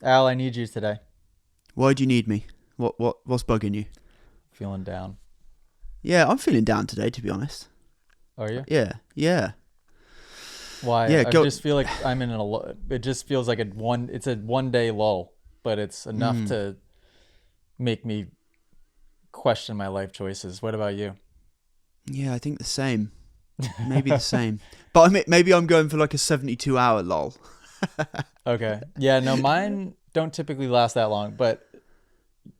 Al, I need you today. Why do you need me? What's bugging you? Feeling down. Yeah, I'm feeling down today, to be honest. Are you? Yeah, yeah, Why? yeah. I Go. just feel like I'm in it just feels like it's a 1 day lull, but it's enough Mm, to make me question my life choices. What about you? yeah, I think the same. Maybe the same. But maybe I'm going for like a 72-hour lol. Okay. Yeah, no, mine don't typically last that long, but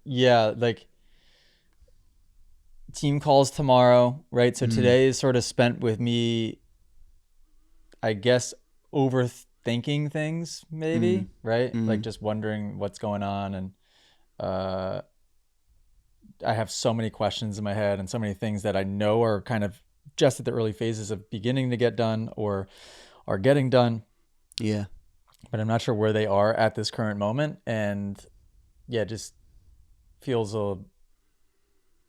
yeah, like team calls tomorrow, right? So Mm, today is sort of spent with me, I guess, overthinking things, mm, maybe, right? Like mm. just wondering what's going on, and uh I have so many questions in my head and so many things that I know are kind of just at the early phases of beginning to get done or are getting done, Yeah, but I'm not sure where they are at this current moment. And yeah, feels a,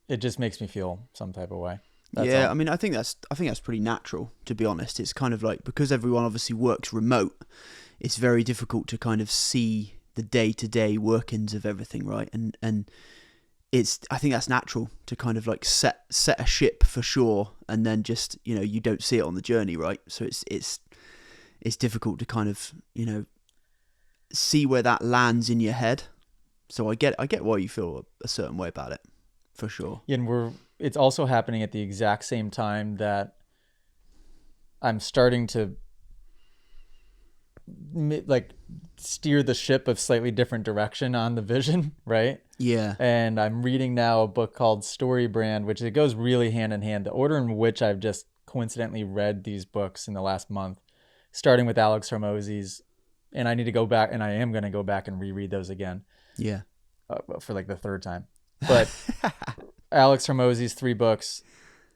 it just makes me feel some type of way. That's yeah. I all. mean, I think that's pretty natural, to be honest. It's kind of like because everyone obviously works remote. It's very difficult to kind of see the day-to-day workings of everything, right? And it's I think that's natural to kind of like set a ship for shore and then just you don't see it on the journey, right? So it's difficult to kind of see where that lands in your head. So I get why you feel a certain way about it, for sure. And it's also happening at the exact same time that I'm starting to like steer the ship of slightly different direction on the vision, right? Yeah. And I'm reading now a book called Story Brand, which it goes really hand in hand. The order in which I've just coincidentally read these books in the last month, starting with Alex Hormozzi's, and I need to go back, and I am going to go back and reread those again Yeah. for like the third time. But Alex Hormozzi's three books.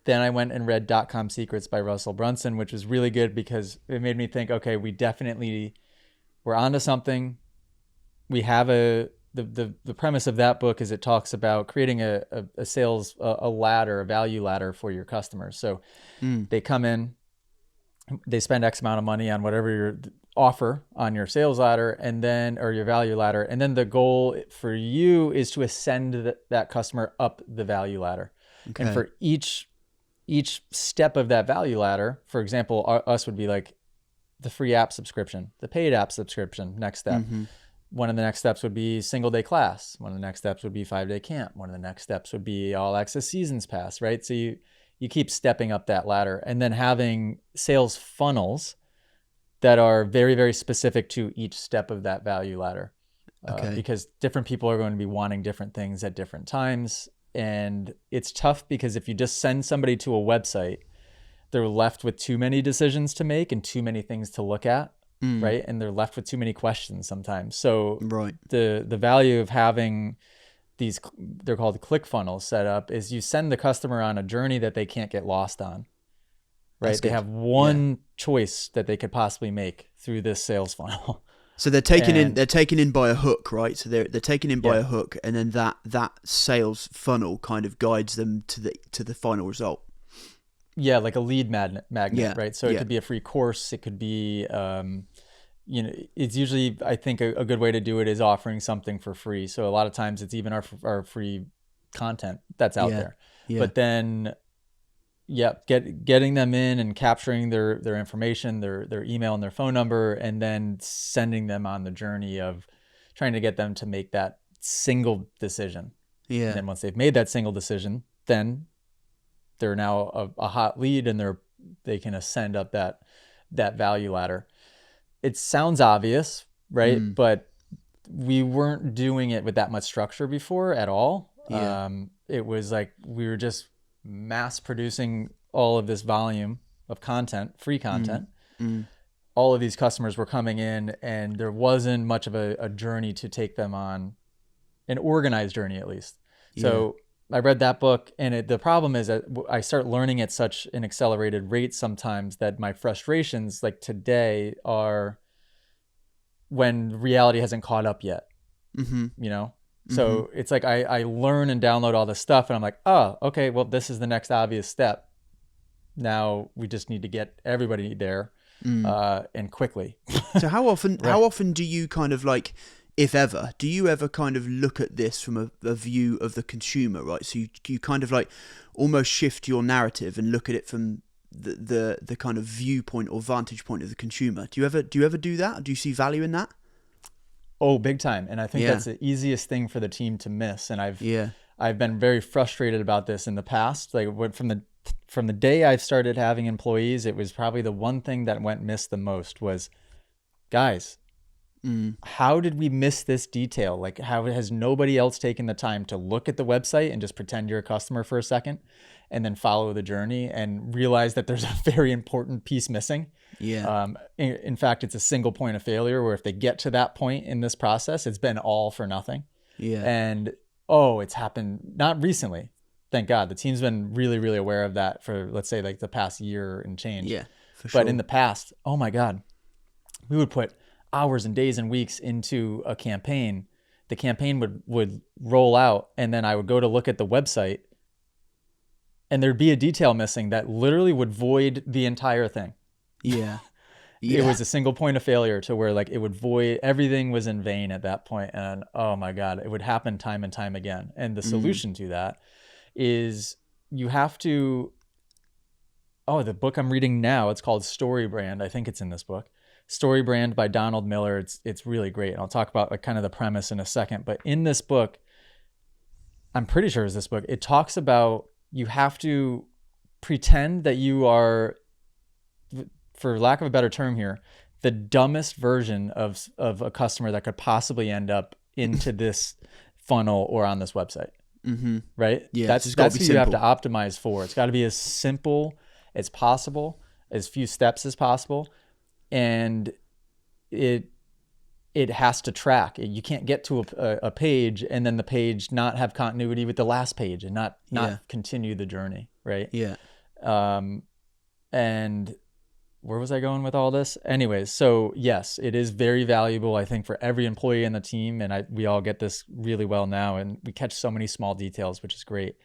Then I went and read .com Secrets by Russell Brunson, which was really good because it made me think, okay, we're onto something. We have the premise of that book is it talks about creating a sales a ladder, a value ladder for your customers. So Mm. they come in, they spend X amount of money on whatever your offer on your sales ladder, and then or your value ladder, and then the goal for you is to ascend that customer up the value ladder. And Okay. for each step of that value ladder, for example, us would be like the free app subscription, the paid app subscription, next step. Mm-hmm. One of the next steps would be single day class. One of the next steps would be 5 day camp. One of the next steps would be all access seasons pass, right? So you keep stepping up that ladder, and then having sales funnels that are very, very specific to each step of that value ladder. Okay. Because different people are going to be wanting different things at different times. And it's tough because if you just send somebody to a website, they're left with too many decisions to make and too many things to look at, Mm. right? And they're left with too many questions sometimes. So Right. the value of having these, they're called click funnels, set up is you send the customer on a journey that they can't get lost on, That's right? They good. have Yeah. one choice that they could possibly make through this sales funnel. So they're taken in. And They're taken in by a hook, right? So they're taken in by yeah, a hook, and then that sales funnel kind of guides them to the final result. yeah, like a lead magnet, Yeah. right? So it Yeah. could be a free course. It could be, it's usually, I think a good way to do it is offering something for free. So a lot of times it's even our free content that's out Yeah. there. Yeah. But then, yeah, getting them in and capturing their information, their email and their phone number, and then sending them on the journey of trying to get them to make that single decision. And Yeah. then once they've made that single decision, then they're now a hot lead, and they can ascend up that value ladder. It sounds obvious, right? Mm. But we weren't doing it with that much structure before at all. Yeah. It was like we were just mass producing all of this volume of content, free Mm. content. Mm. All of these customers were coming in, and there wasn't much of a journey to take them on, an organized journey at least. Yeah. So I read that book, and the problem is that I start learning at such an accelerated rate sometimes that my frustrations, like today, are when reality hasn't caught up yet, Mm-hmm. you know? Mm-hmm. So it's like I learn and download all this stuff, and I'm like, oh, okay, well, this is the next obvious step. Now we just need to get everybody there Mm. and quickly. So how often Right. how often do you kind of like if ever, do you ever kind of look at this from a view of the consumer, right? So you kind of like almost shift your narrative and look at it from the kind of viewpoint or vantage point of the consumer. Do you ever do that? Do you see value in that? Oh, big time. And I think Yeah. that's the easiest thing for the team to miss. And Yeah. I've been very frustrated about this in the past. Like from the day I started having employees, it was probably the one thing that went missed the most was, guys, how did we miss this detail? Like, how has nobody else taken the time to look at the website and just pretend you're a customer for a second and then follow the journey and realize that there's a very important piece missing? Yeah. In fact, it's a single point of failure where if they get to that point in this process, it's been all for nothing. Yeah. And it's happened not recently. Thank God. The team's been really, really aware of that for, let's say, like the past year and change. Yeah, for sure. But in the past, oh my God, we would put hours and days and weeks into a campaign. The campaign would roll out, and then I would go to look at the website, and there'd be a detail missing that literally would void the entire thing. Yeah. It was a single point of failure to where like it would void, everything was in vain at that point. And oh my God, it would happen time and time again. And the solution to that is you have to, the book I'm reading now, it's called Story Brand. I think it's in this book. Story Brand by Donald Miller. It's really great. And I'll talk about like kind of the premise in a second. But in this book, I'm pretty sure it's this book, it talks about you have to pretend that you are, for lack of a better term here, the dumbest version of a customer that could possibly end up into this funnel or on this website. Mm-hmm. Right? Yeah, That's who you have to optimize for. It's got to be as simple as possible, as few steps as possible. And it has to track. You can't get to a page and then the page not have continuity with the last page and not continue the journey, right? Yeah. And where was I going with all this? Anyways, so yes, it is very valuable, I think, for every employee in the team. And we all get this really well now, and we catch so many small details, which is great.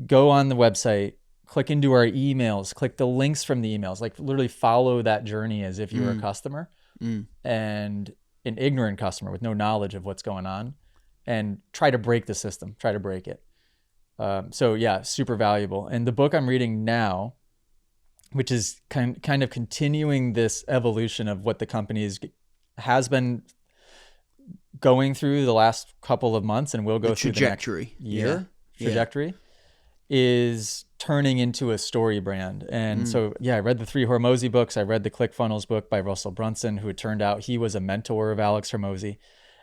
Go on the website, click into our emails, click the links from the emails, like literally follow that journey as if you were a customer and an ignorant customer with no knowledge of what's going on, and try to break the system, try to break it. So yeah, super valuable. And the book I'm reading now, which is kind of continuing this evolution of what the company has been going through the last couple of months and will go through the next year. Trajectory is turning into a story brand. And so, I read the 3 Hormozi books. I read the ClickFunnels book by Russell Brunson, who it turned out he was a mentor of Alex Hormozi.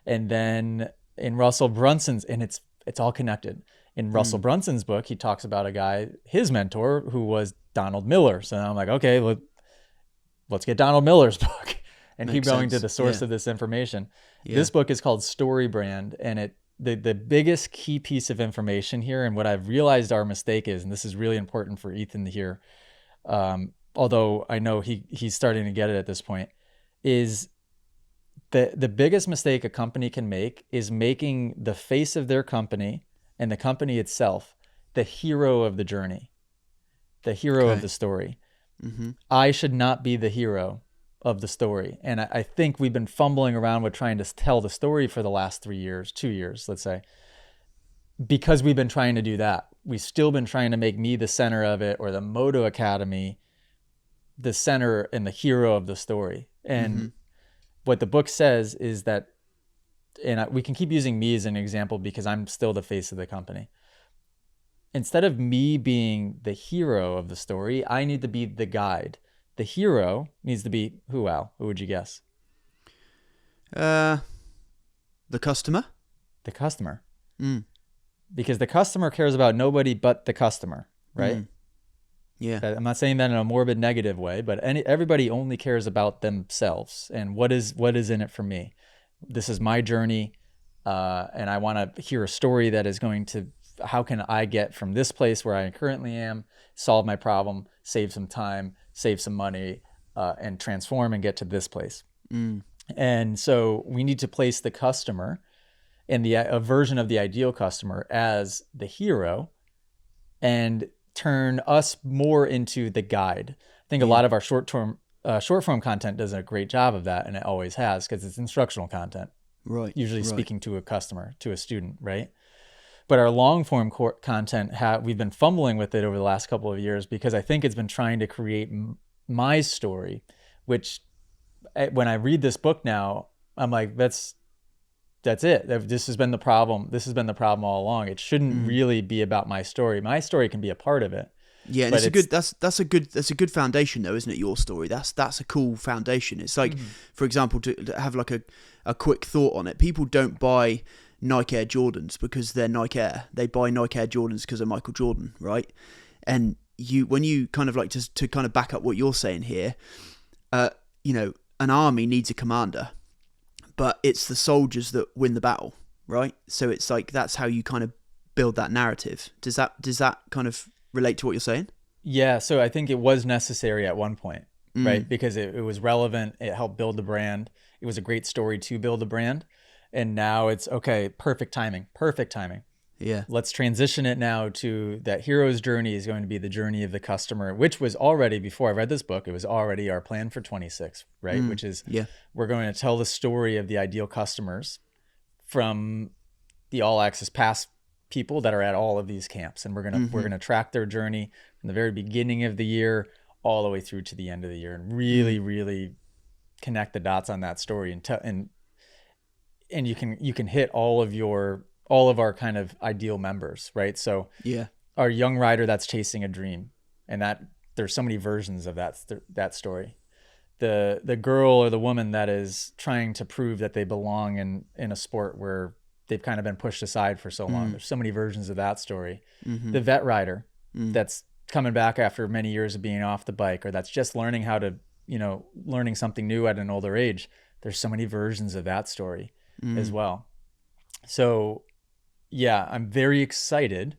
And then in Russell Brunson's, and it's all connected. In Russell Brunson's book, he talks about a guy, his mentor, who was Donald Miller. So now I'm like, okay, let's get Donald Miller's book and keep going to the source of this information. Yeah. This book is called Story Brand, and the biggest key piece of information here, and what I've realized our mistake is, and this is really important for Ethan to hear, although I know he's starting to get it at this point, is the biggest mistake a company can make is making the face of their company and the company itself the hero of the journey, the hero of the story. Mm-hmm. I should not be the hero of the story. And I think we've been fumbling around with trying to tell the story for the last 2 years, let's say, because we've been trying to do that. We've still been trying to make me the center of it, or the Moto Academy the center and the hero of the story. And what the book says is that, and we can keep using me as an example because I'm still the face of the company. Instead of me being the hero of the story, I need to be the guide. The hero needs to be who, Al? Who would you guess? The customer. The customer. Because the customer cares about nobody but the customer, right? Yeah. I'm not saying that in a morbid negative way, but everybody only cares about themselves and what is in it for me. This is my journey, and I want to hear a story that is going to, how can I get from this place where I currently am, solve my problem, save some time, save some money, and transform and get to this place. And so we need to place the customer and a version of the ideal customer as the hero and turn us more into the guide. I think a lot of our short form content does a great job of that, and it always has, because it's instructional content. Right. usually Right. speaking to a customer, to a student, right? But our long form content, we've been fumbling with it over the last couple of years because I think it's been trying to create my story, which when I read this book now, I'm like, that's it. This has been the problem. This has been the problem all along. It shouldn't really be about my story. My story can be a part of it. Yeah, and but that's a good foundation though, isn't it? Your story. That's a cool foundation. It's like, for example, to have like a quick thought on it. People don't buy Nike Air Jordans because they're Nike Air. They buy Nike Air Jordans because of Michael Jordan, right? And when you kind of like to kind of back up what you're saying here, an army needs a commander, but it's the soldiers that win the battle, right? So it's like that's how you kind of build that narrative. Does that kind of relate to what you're saying? Yeah, so I think it was necessary at one point, right? Because it was relevant. It helped build the brand. It was a great story to build the brand. And now it's, okay, perfect timing. Yeah. Let's transition it now to that hero's journey is going to be the journey of the customer, which was already, before I read this book, it was already our plan for 26, right? Which is, we're going to tell the story of the ideal customers from the All Access Pass people that are at all of these camps. And we're going to track their journey from the very beginning of the year all the way through to the end of the year and really, really connect the dots on that story and you can hit all of our kind of ideal members, right? So our young rider that's chasing a dream, and that there's so many versions of that story. The girl or the woman that is trying to prove that they belong in a sport where they've kind of been pushed aside for so long. There's so many versions of that story. The vet rider that's coming back after many years of being off the bike, or that's just learning how to, learning something new at an older age. There's so many versions of that story as well. So yeah, I'm very excited.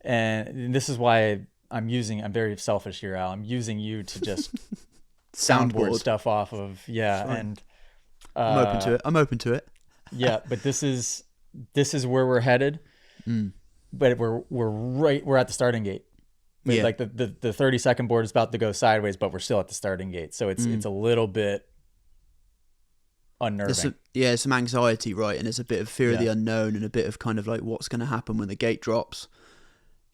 And this is why I'm very selfish here, Al. I'm using you to just soundboard stuff off of. Yeah. And I'm open to it. Yeah. But this is where we're headed. But we're at the starting gate. Like the 30-second board is about to go sideways, but we're still at the starting gate. So it's a little bit unnerving. There's some anxiety, right? And there's a bit of fear of the unknown and a bit of kind of like what's going to happen when the gate drops.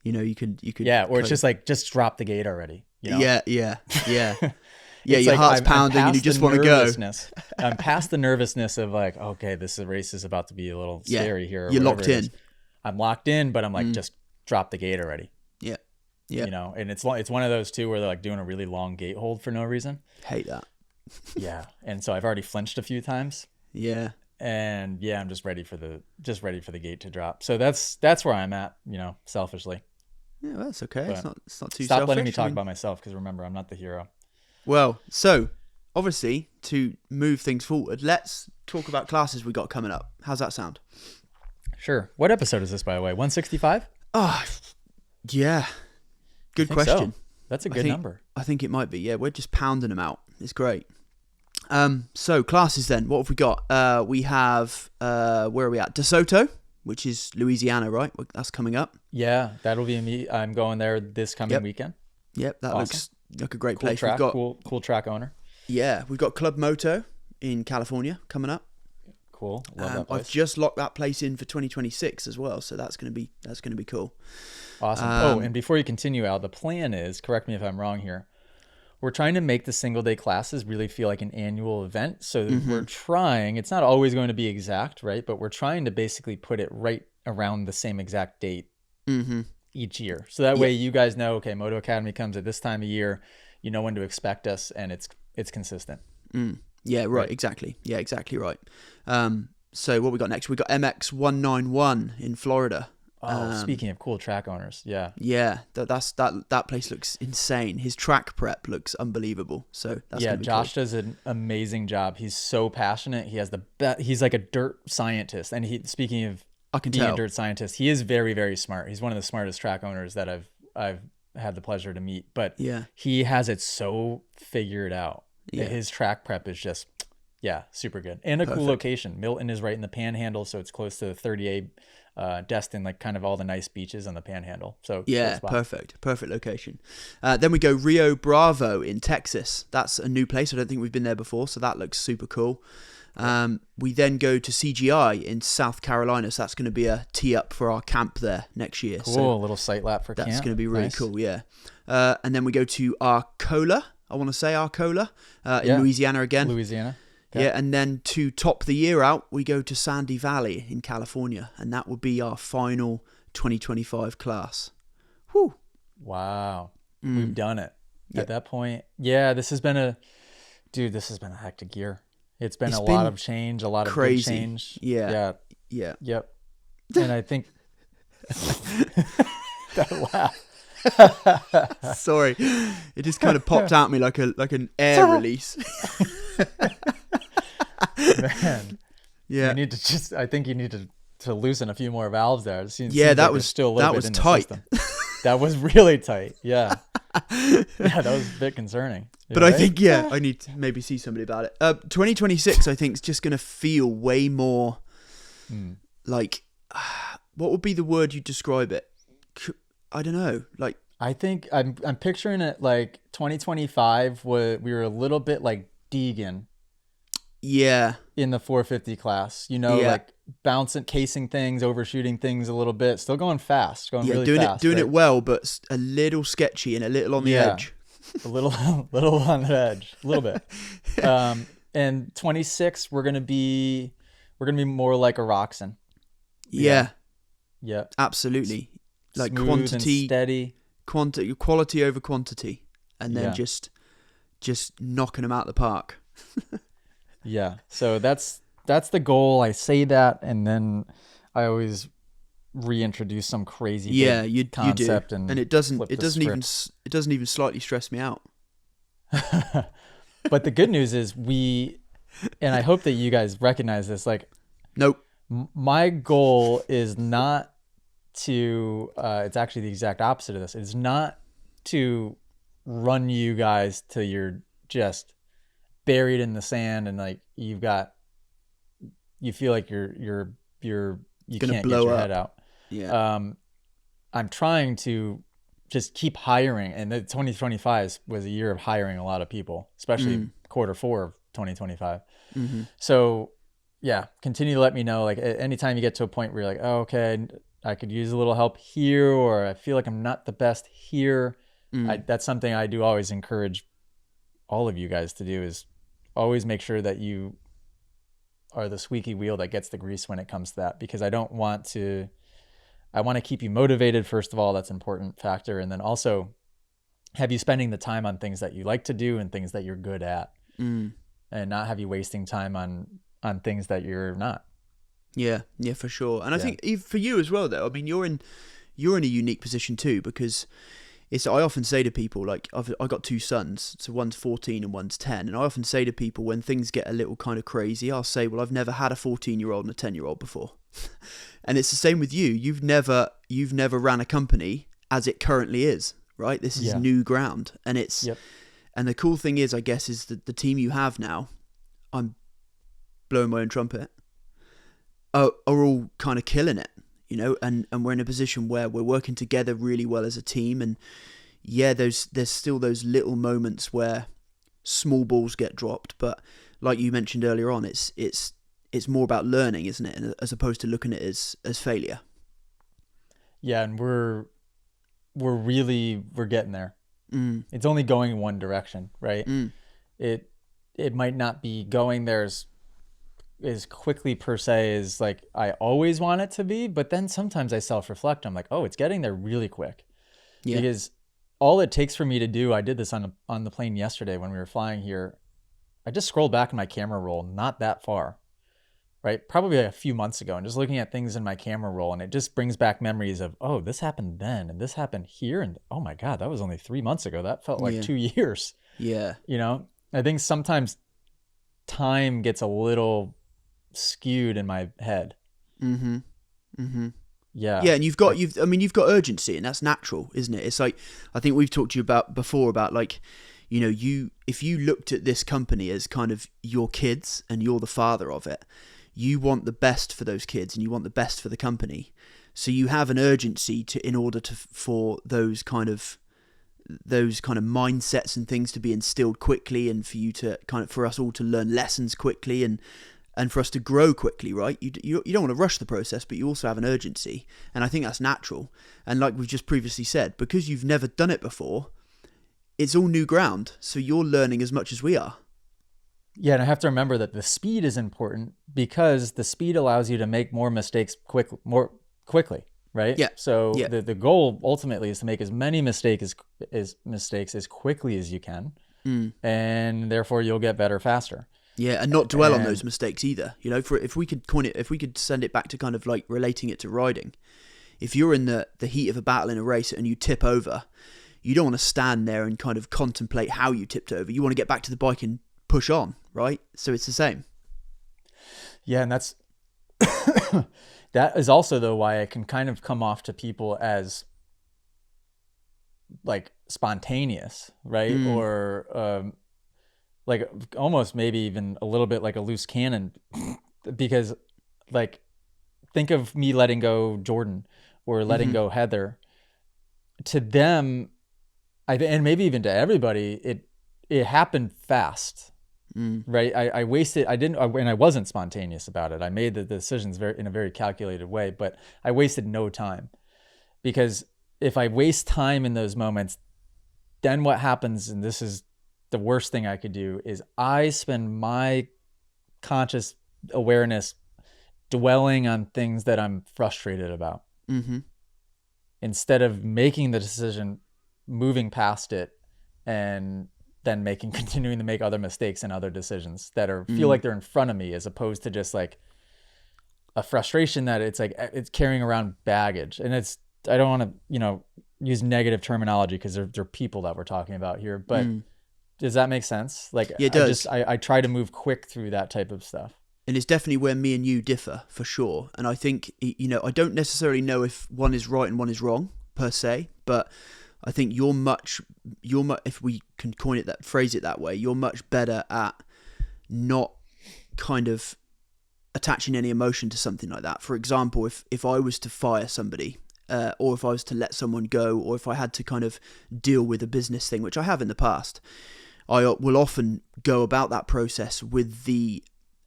You could or it's just like, just drop the gate already. Yeah. Your heart's pounding and you just want to go. I'm past the nervousness of like, okay, this race is about to be a little scary here. You're locked in. I'm locked in, but I'm like, just drop the gate already. Yeah. And it's one of those too where they're like doing a really long gate hold for no reason. Hate that. Yeah. And so I've already flinched a few times. Yeah. And I'm just ready for the gate to drop. So that's where I'm at, selfishly. Yeah, well, that's okay. It's not too stop selfish. Letting me talk about myself, because remember, I'm not the hero. Well, so obviously to move things forward, let's talk about classes we got coming up. How's that sound? Sure. What episode is this, by the way? 165? Oh, yeah. Good question. So. That's a good number. I think it might be. Yeah, we're just pounding them out. It's great. So classes then. What have we got? We have where are we at? DeSoto, which is Louisiana, right? That's coming up. Yeah, that'll be me. I'm going there this coming weekend. Yep, that looks like a great place. Track, cool track owner. Yeah, we've got Club Moto in California coming up. Cool. Love that place. I've just locked that place in for 2026 as well, so that's gonna be cool. Awesome. And before you continue, Al, the plan is, correct me if I'm wrong here, we're trying to make the single day classes really feel like an annual event. So we're trying, it's not always going to be exact, right? But we're trying to basically put it right around the same exact date each year. So that way you guys know, okay, Moto Academy comes at this time of year, you know when to expect us, and it's consistent. Yeah, right, exactly. Yeah, exactly right. So what we got next? We got MX 191 in Florida. Speaking of cool track owners, yeah, that place looks insane. His track prep looks unbelievable. So that's Josh does an amazing job. He's so passionate. He has he's like a dirt scientist. And speaking of being a dirt scientist, he is very, very smart. He's one of the smartest track owners that I've had the pleasure to meet. But he has it so figured out. His track prep is just Yeah, super good. And a cool Perfect. location. Milton is right in the Panhandle, so it's close to 38, Destin, like kind of all the nice beaches on the Panhandle. So cool Yeah, spot. perfect location. Then we go Rio Bravo in Texas. That's a new place. I don't think we've been there before, so that looks super cool. We then go to CGI in South Carolina, so that's going to be a tee up for our camp there next year. Cool, So a little sight lap for camp. that's going to be really Nice. cool, yeah. And then we go to Arcola, I want to say Arcola, in Yeah. Louisiana again. Louisiana. Okay. Yeah, and then to top the year out, we go to Sandy Valley in California, and that will be our final 2025 class. Whew. Wow. We've done it. Yep. At that point, yeah, this has been a hectic year. It's been It's a been lot of change, a lot of crazy. big change. Yeah. Yep. And I think that laugh. Sorry, it just kind of popped out me like an air release. Man. Yeah. I think you need to loosen a few more valves there. It seems Yeah, like that there's was still a little that bit was in tight. the system. That was really tight. Yeah. Yeah, that was a bit concerning. But I think, I need to maybe see somebody about it. 2026, I think, is just going to feel way more like, what would be the word you describe it? I don't know. Like, I think I'm picturing it like 2025 where we were a little bit like Deegan yeah, in the 450 class, you know, Yeah. like casing things, overshooting things a little bit, still going fast, going really doing fast. it right? well, but a little sketchy and a little on the Yeah. edge. A little on the edge, a little bit. And 26, we're gonna be more like a Roxon. Yeah, Yep. absolutely. Like Smooth quantity, and steady. quality over quantity, and then Yeah. just knocking them out the park. Yeah. So that's the goal. I say that, and then I always reintroduce some crazy big You concept, do, and and it doesn't flip the it doesn't even slightly stress me out. But the good news is and I hope that you guys recognize this. Like, Nope. my goal is not to. It's actually the exact opposite of this. It's not to run you guys till you're just buried in the sand and like you feel like you Gonna can't blow get your up. head out. Yeah. I'm trying to just keep hiring, and the 2025 was a year of hiring a lot of people, especially quarter 4 of 2025. Mm-hmm. So yeah, continue to let me know. Like anytime you get to a point where you're like, oh, okay, I could use a little help here, or I feel like I'm not the best here. That's something I do always encourage all of you guys to do, is always make sure that you are the squeaky wheel that gets the grease when it comes to that, because I want to keep you motivated. First of all, that's an important factor. And then also have you spending the time on things that you like to do and things that you're good at, and not have you wasting time on things that you're not. Yeah, for sure. And I think even for you as well, though. I mean, you're in a unique position too, because I often say to people, like, I've got 2 sons, so one's 14 and one's 10, and I often say to people when things get a little kind of crazy, I'll say, well, I've never had a 14-year-old and a 10-year-old before. And it's the same with you. You've never ran a company as it currently is, right? This is new ground, and and the cool thing is, I guess, is that the team you have now, I'm blowing my own trumpet, are all kind of killing it. You know, and we're in a position where we're working together really well as a team. And yeah, there's still those little moments where small balls get dropped, but like you mentioned earlier on, it's more about learning, isn't it, as opposed to looking at it as failure. Yeah, and we're getting there. It's only going in one direction, right? It might not be going there as quickly per se as like I always want it to be, but then sometimes I self-reflect. I'm like, oh, it's getting there really quick. Yeah. Because all it takes for me to do, I did this on the plane yesterday when we were flying here. I just scrolled back in my camera roll, not that far, right? Probably a few months ago, and just looking at things in my camera roll, and it just brings back memories of, oh, this happened then, and this happened here, and oh my God, that was only 3 months ago. That felt like 2 years. Yeah. You know, I think sometimes time gets a little skewed in my head. Yeah, and you've got urgency, and that's natural, isn't it? It's like, I think we've talked to you about before about, like, You know, if you looked at this company as kind of your kids and you're the father of it, you want the best for those kids and you want the best for the company. So you have an urgency in order for those kind of mindsets and things to be instilled quickly, and for you to for us all to learn lessons quickly, and for us to grow quickly, right? You don't want to rush the process, but you also have an urgency, and I think that's natural. And like we've just previously said, because you've never done it before, it's all new ground, so you're learning as much as we are. Yeah, and I have to remember that the speed is important, because the speed allows you to make more mistakes more quickly, right? Yeah. So Yeah. the goal ultimately is to make as many mistakes as quickly as you can, and therefore you'll get better faster. Yeah, and not dwell on those mistakes either. You know, if we could send it back to kind of like relating it to riding, if you're in the heat of a battle in a race and you tip over, you don't want to stand there and kind of contemplate how you tipped over. You want to get back to the bike and push on, right? So it's the same. Yeah, and that's that is also though why I can kind of come off to people as like spontaneous, right? Or like almost maybe even a little bit like a loose cannon, because like think of me letting go Jordan or letting go Heather. To them, and maybe even to everybody, it happened fast, right? I wasted, and I wasn't spontaneous about it. I made the decisions in a very calculated way, but I wasted no time, because if I waste time in those moments, then what happens, and this is the worst thing I could do, is I spend my conscious awareness dwelling on things that I'm frustrated about, instead of making the decision, moving past it, and then continuing to make other mistakes and other decisions that feel like they're in front of me, as opposed to just like a frustration that it's like it's carrying around baggage. And I don't want to use negative terminology, because they're people that we're talking about here, but does that make sense? Like, yeah, it does. I try to move quick through that type of stuff. And it's definitely where me and you differ, for sure. And I think, I don't necessarily know if one is right and one is wrong per se, but I think you're much, if we can phrase it that way, you're much better at not kind of attaching any emotion to something like that. For example, if I was to fire somebody, or if I was to let someone go, or if I had to kind of deal with a business thing, which I have in the past, I will often go about that process with the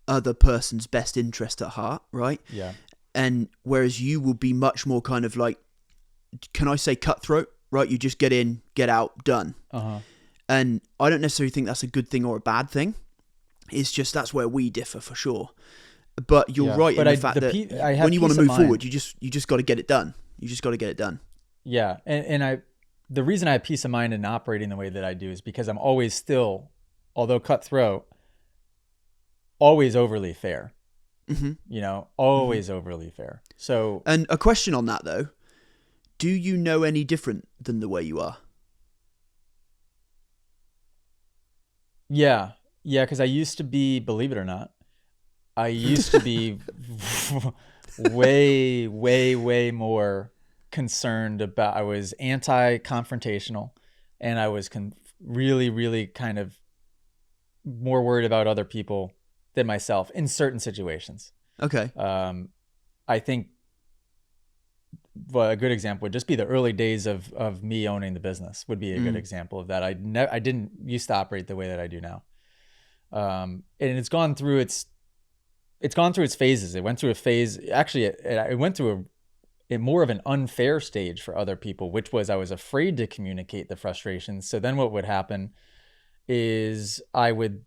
other person's best interest at heart, right? Yeah. And whereas you will be much more kind of like, can I say cutthroat, right? You just get in, get out, done. And I don't necessarily think that's a good thing or a bad thing. It's just that's where we differ, for sure. But you're right in the fact that when you want to move forward, you just got to get it done. You just got to get it done. Yeah, and the reason I have peace of mind in operating the way that I do is because I'm always still, although cutthroat, always overly fair. Always overly fair. So, and a question on that though, do you know any different than the way you are? Yeah, because I used to be, believe it or not, I used to be way, way, way more concerned about, I was anti-confrontational, and I was really, really kind of more worried about other people than myself in certain situations. Okay. I think a good example would just be the early days of me owning the business would be a good example of that. I didn't used to operate the way that I do now. And it's gone through its phases. It went through a phase. Actually, it went through a more of an unfair stage for other people, which was I was afraid to communicate the frustrations. So then what would happen is I would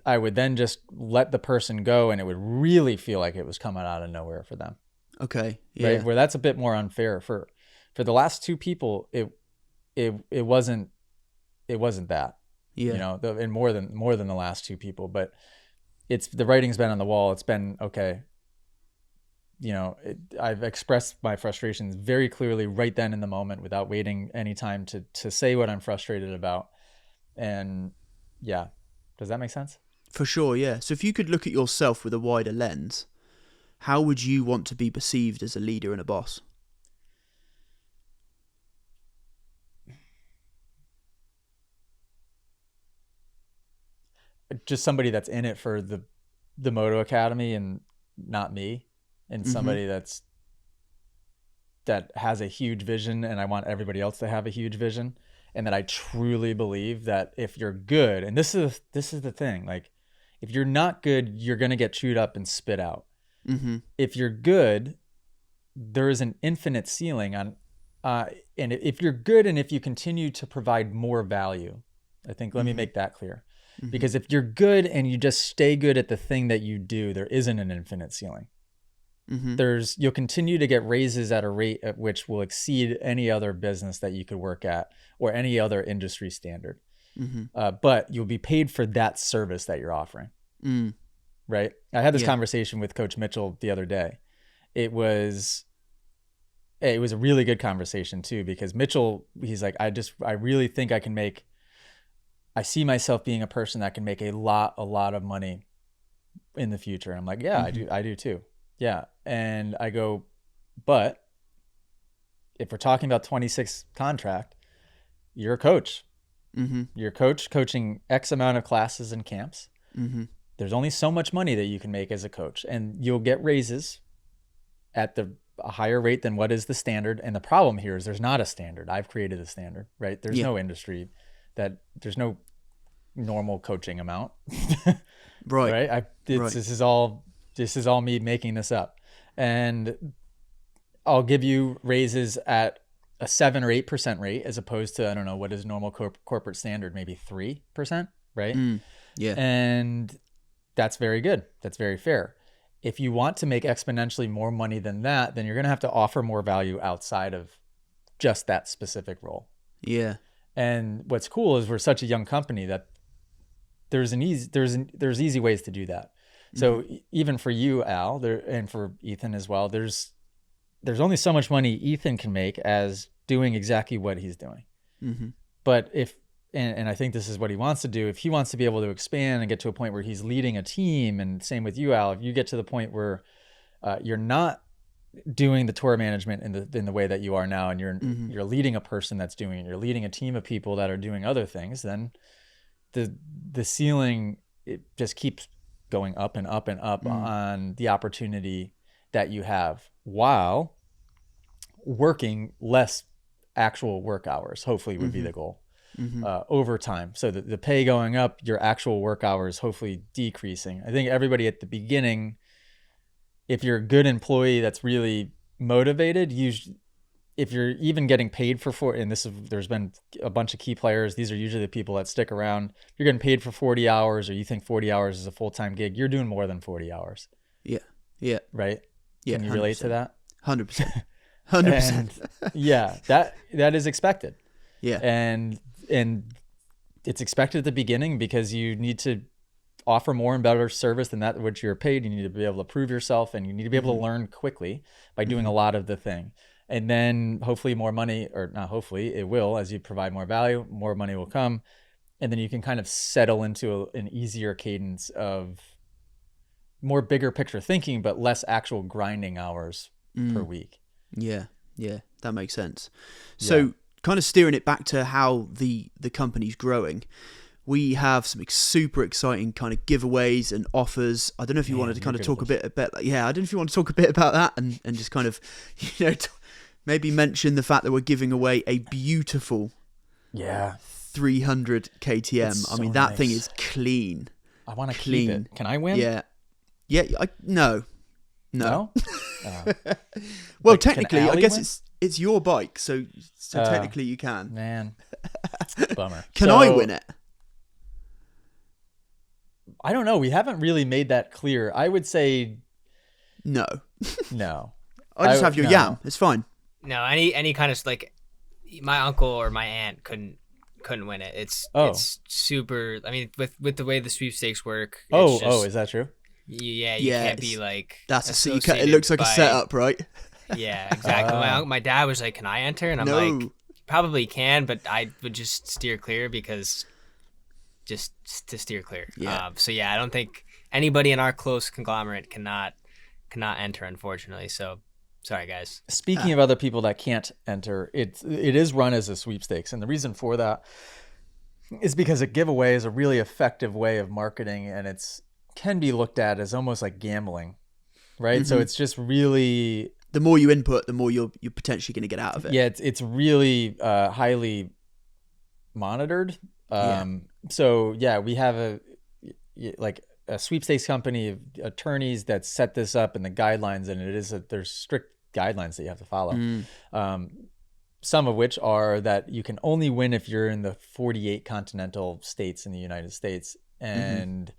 then just let the person go, and it would really feel like it was coming out of nowhere for them. Okay. Yeah. Right? Where that's a bit more unfair for the last two people. It wasn't that. Yeah. And more than the last two people, but the writing's been on the wall. It's been okay. I've expressed my frustrations very clearly right then in the moment without waiting any time to say what I'm frustrated about. And yeah, does that make sense? For sure, yeah. So if you could look at yourself with a wider lens, how would you want to be perceived as a leader and a boss? just somebody that's in it for the Moto Academy and not me, and somebody that has a huge vision, and I want everybody else to have a huge vision, and that I truly believe that if you're good, and this is the thing, like if you're not good, you're going to get chewed up and spit out. If you're good, there is an infinite ceiling on, and if you're good and if you continue to provide more value, I think, let me make that clear. Because if you're good and you just stay good at the thing that you do, there isn't an infinite ceiling. You'll continue to get raises at a rate at which will exceed any other business that you could work at or any other industry standard. But you'll be paid for that service that you're offering. Right? I had this conversation with Coach Mitchell the other day. It was a really good conversation too, because Mitchell, he's like, I really think I see myself being a person that can make a lot of money in the future. And I'm like, yeah, I do too. Yeah. And I go, but if we're talking about 26 contract, you're a coach. You're a coach coaching X amount of classes and camps. There's only so much money that you can make as a coach, and you'll get raises at a higher rate than what is the standard. And the problem here is there's not a standard. I've created a standard, right? There's no industry there's no normal coaching amount. Right. This is all me making this up. And I'll give you raises at a 7 or 8% rate, as opposed to, I don't know, what is normal corporate standard, maybe 3%, right? And that's very good. That's very fair. If you want to make exponentially more money than that, then you're going to have to offer more value outside of just that specific role. And what's cool is we're such a young company that there's easy ways to do that. So even for you, Al, and for Ethan as well, there's only so much money Ethan can make as doing exactly what he's doing. But and I think this is what he wants to do. If he wants to be able to expand and get to a point where he's leading a team, and same with you, Al, if you get to the point where you're not doing the tour management in the way that you are now, and you're leading a person that's doing it, you're leading a team of people that are doing other things, then the ceiling, it just keeps going up and up and up on the opportunity that you have, while working less actual work hours, hopefully would be the goal. Over time. So the pay going up, your actual work hours hopefully decreasing. I think everybody at the beginning, if you're a good employee that's really motivated, if you're even getting paid for and there's been a bunch of key players, these are usually the people that stick around. You're getting paid for 40 hours, or you think 40 hours is a full-time gig, you're doing more than 40 hours. Right? Can you relate to that? 100%. 100%. Yeah, that is expected. And it's expected at the beginning, because you need to offer more and better service than that which you're paid. You need to be able to prove yourself, and you need to be able to learn quickly by doing a lot of the thing. And then hopefully more money, or not hopefully, it will, as you provide more value, more money will come. And then you can kind of settle into an easier cadence of more bigger picture thinking, but less actual grinding hours per week. Yeah, that makes sense. So kind of steering it back to how the company's growing, we have some super exciting kind of giveaways and offers. I don't know if you wanted to kind of talk a bit about, I don't know if you want to talk a bit about that, and just kind of, maybe mention the fact that we're giving away a beautiful 300 KTM. I mean, that thing is clean. I want to keep it. Can I win? No. Oh. Well, technically, I guess it's your bike, so technically you can. Man, bummer. Can I win it? I don't know. We haven't really made that clear. I would say no. I just have your yam. It's fine. No, any kind of, like, my uncle or my aunt couldn't win it. It's super. I mean, with the way the sweepstakes work. Is that true? Yeah, you can't be like. That's a secret. It looks like a setup, right? Yeah, exactly. My dad was like, "Can I enter?" And I'm like, "Probably can, but I would just steer clear, because just to steer clear." I don't think anybody in our close conglomerate cannot enter, unfortunately. So sorry, guys. Speaking of other people that can't enter, it is run as a sweepstakes, and the reason for that is because a giveaway is a really effective way of marketing, and can be looked at as almost like gambling, right? So it's just really, the more you input, the more you're potentially going to get out of it. yeah, it's really highly monitored. So yeah, we have a sweepstakes company of attorneys that set this up and the guidelines, and there's strict guidelines that you have to follow. Some of which are that you can only win if you're in the 48 continental states in the United States. And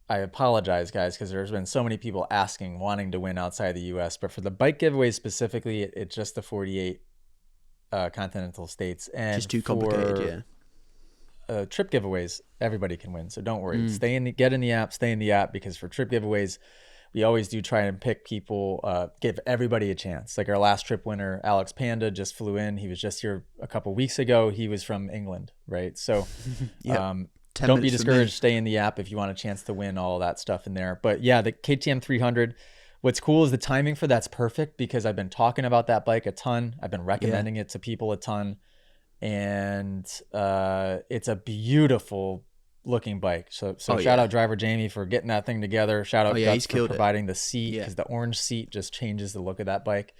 I apologize, guys, because there's been so many people wanting to win outside the US, but for the bike giveaways specifically, it's just the 48 continental states. And just too complicated, trip giveaways, everybody can win, so don't worry. Get in the app, because for trip giveaways, we always do try and pick people, give everybody a chance. Like our last trip winner, Alex Panda, just flew in. He was just here a couple weeks ago. He was from England, right? So don't be discouraged. Stay in the app if you want a chance to win all that stuff in there. But yeah, the KTM 300, what's cool is the timing for that's perfect, because I've been talking about that bike a ton. I've been recommending it to people a ton. And it's a beautiful looking bike. So shout out driver Jamie for getting that thing together. Shout out Guts for providing the seat, because the orange seat just changes the look of that bike.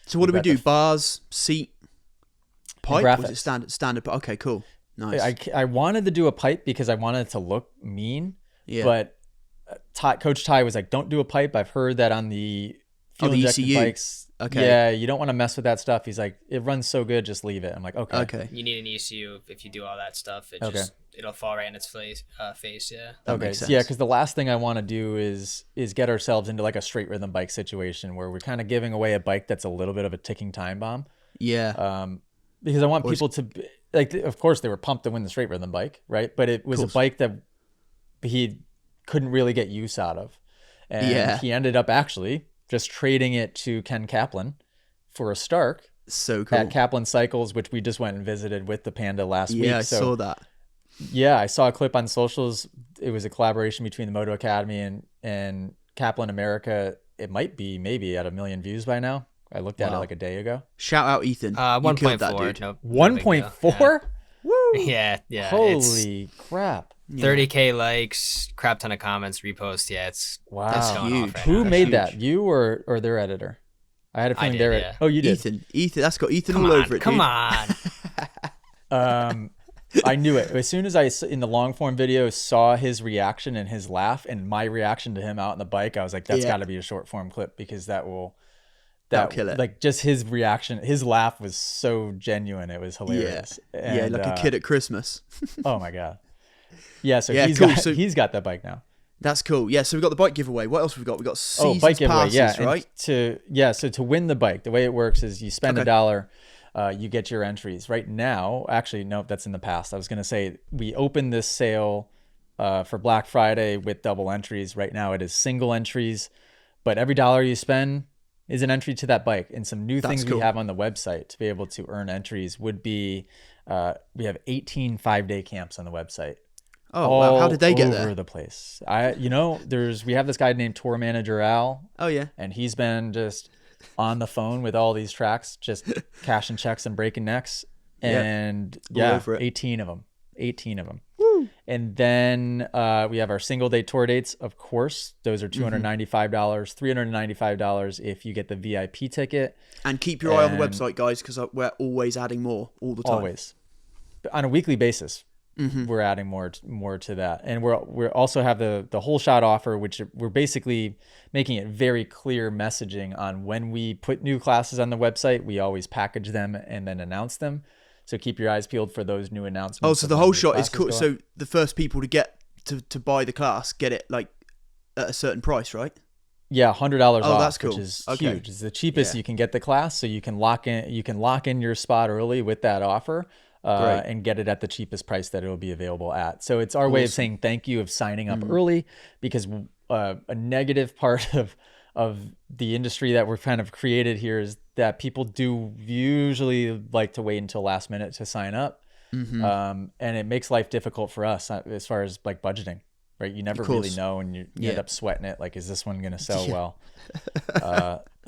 So what do we do? Bars, seat, pipe? Or is it standard? Okay, cool. Nice. I wanted to do a pipe because I wanted it to look mean. Yeah. But Coach Ty was like, don't do a pipe. I've heard that on the fuel injected bikes. Okay. Yeah, you don't want to mess with that stuff. He's like, it runs so good, just leave it. I'm like, okay. You need an ECU if you do all that stuff. It'll fall right in its face. Yeah. That makes sense. Yeah, because the last thing I want to do is get ourselves into like a straight rhythm bike situation where we're kind of giving away a bike that's a little bit of a ticking time bomb. Yeah. Because I want people to like. Of course, they were pumped to win the straight rhythm bike, right? But it was a bike that he couldn't really get use out of, and he ended up actually just trading it to Ken Kaplan for a Stark. So cool. At Kaplan Cycles, which we just went and visited with the Panda last week. Yeah, I saw that. Yeah, I saw a clip on socials. It was a collaboration between the Moto Academy and Kaplan America. It might be maybe at 1 million views by now. I looked at it like a day ago. Shout out Ethan. 1.4. Nope. 1.4? Woo! Yeah. Holy crap. 30K likes, crap ton of comments, reposts. Yeah, it's that's huge. Who made that? You or their editor? I had a feeling they're yeah. Oh, you did. Ethan, that's got Ethan all over it. Come on. I knew it as soon as I in the long form video saw his reaction and his laugh and my reaction to him out on the bike. I was like, that's got to be a short form clip, because that'll kill it. Like just his reaction, his laugh was so genuine. It was hilarious. Yeah, like a kid at Christmas. Oh my god. Yeah, so he's got that bike now. That's cool. Yeah, so we've got the bike giveaway. What else have we got? We've got seasons bike giveaway, passes, yeah. right? So to win the bike, the way it works is you spend $1, you get your entries. Right now, actually, no, that's in the past. I was going to say we opened this sale for Black Friday with double entries. Right now it is single entries, but every $1 you spend is an entry to that bike. And some new things we have on the website to be able to earn entries would be, we have 18 5-day camps on the website. Oh, wow. How did they get there? All over the place. We have this guy named Tour Manager Al. Oh, yeah. And he's been just on the phone with all these tracks, just cashing checks and breaking necks. And 18 of them. 18 of them. Woo. And then we have our single day tour dates, of course. Those are $295, $395 if you get the VIP ticket. And keep your eye on the website, guys, because we're always adding more all the time. Always. On a weekly basis. We're adding more to that, and we also have the whole shot offer, which we're basically making it very clear messaging on when we put new classes on the website. We always package them and then announce them. So keep your eyes peeled for those new announcements. Oh, so the whole shot is cool. So the first people to get to buy the class get it like at a certain price, right? Yeah, $100 off, that's cool. Which is huge. It's the cheapest you can get the class, so you can lock in your spot early with that offer. And get it at the cheapest price that it'll be available at. So it's our way of saying thank you, of signing up early, because a negative part of the industry that we're kind of created here is that people do usually like to wait until last minute to sign up. And it makes life difficult for us as far as like budgeting, right? You never really know, and you end up sweating it. Like, is this one going to sell well?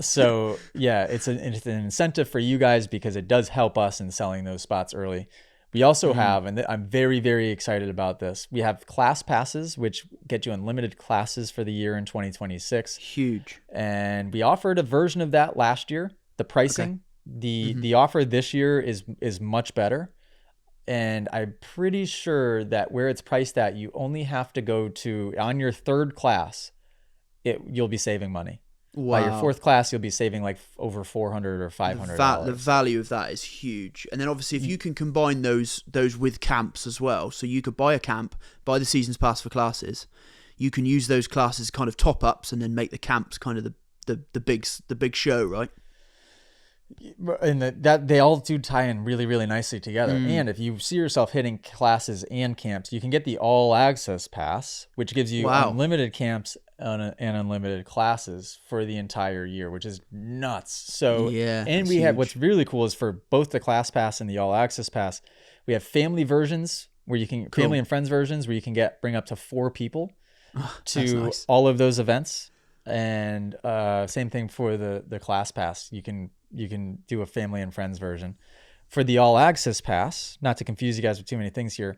So yeah, it's an incentive for you guys, because it does help us in selling those spots early. We also have, and I'm very, very excited about this, we have class passes, which get you unlimited classes for the year in 2026. Huge. And we offered a version of that last year. The pricing, the offer this year is much better. And I'm pretty sure that where it's priced at, you only have to go to, on your third class, you'll be saving money. Wow. By your fourth class, you'll be saving like over $400 or $500. The value of that is huge. And then obviously if you can combine those with camps as well, so you could buy a camp, buy the season's pass for classes, you can use those classes kind of top ups and then make the camps kind of the big show, right? And that they all do tie in really, really nicely together. And if you see yourself hitting classes and camps, you can get the all access pass, which gives you unlimited camps and unlimited classes for the entire year, which is nuts. So, and we have, what's really cool is for both the class pass and the all access pass, we have family versions where you can, family and friends versions where you can bring up to 4 people to all of those events. And same thing for the class pass. You can do a family and friends version. For the all access pass, not to confuse you guys with too many things here,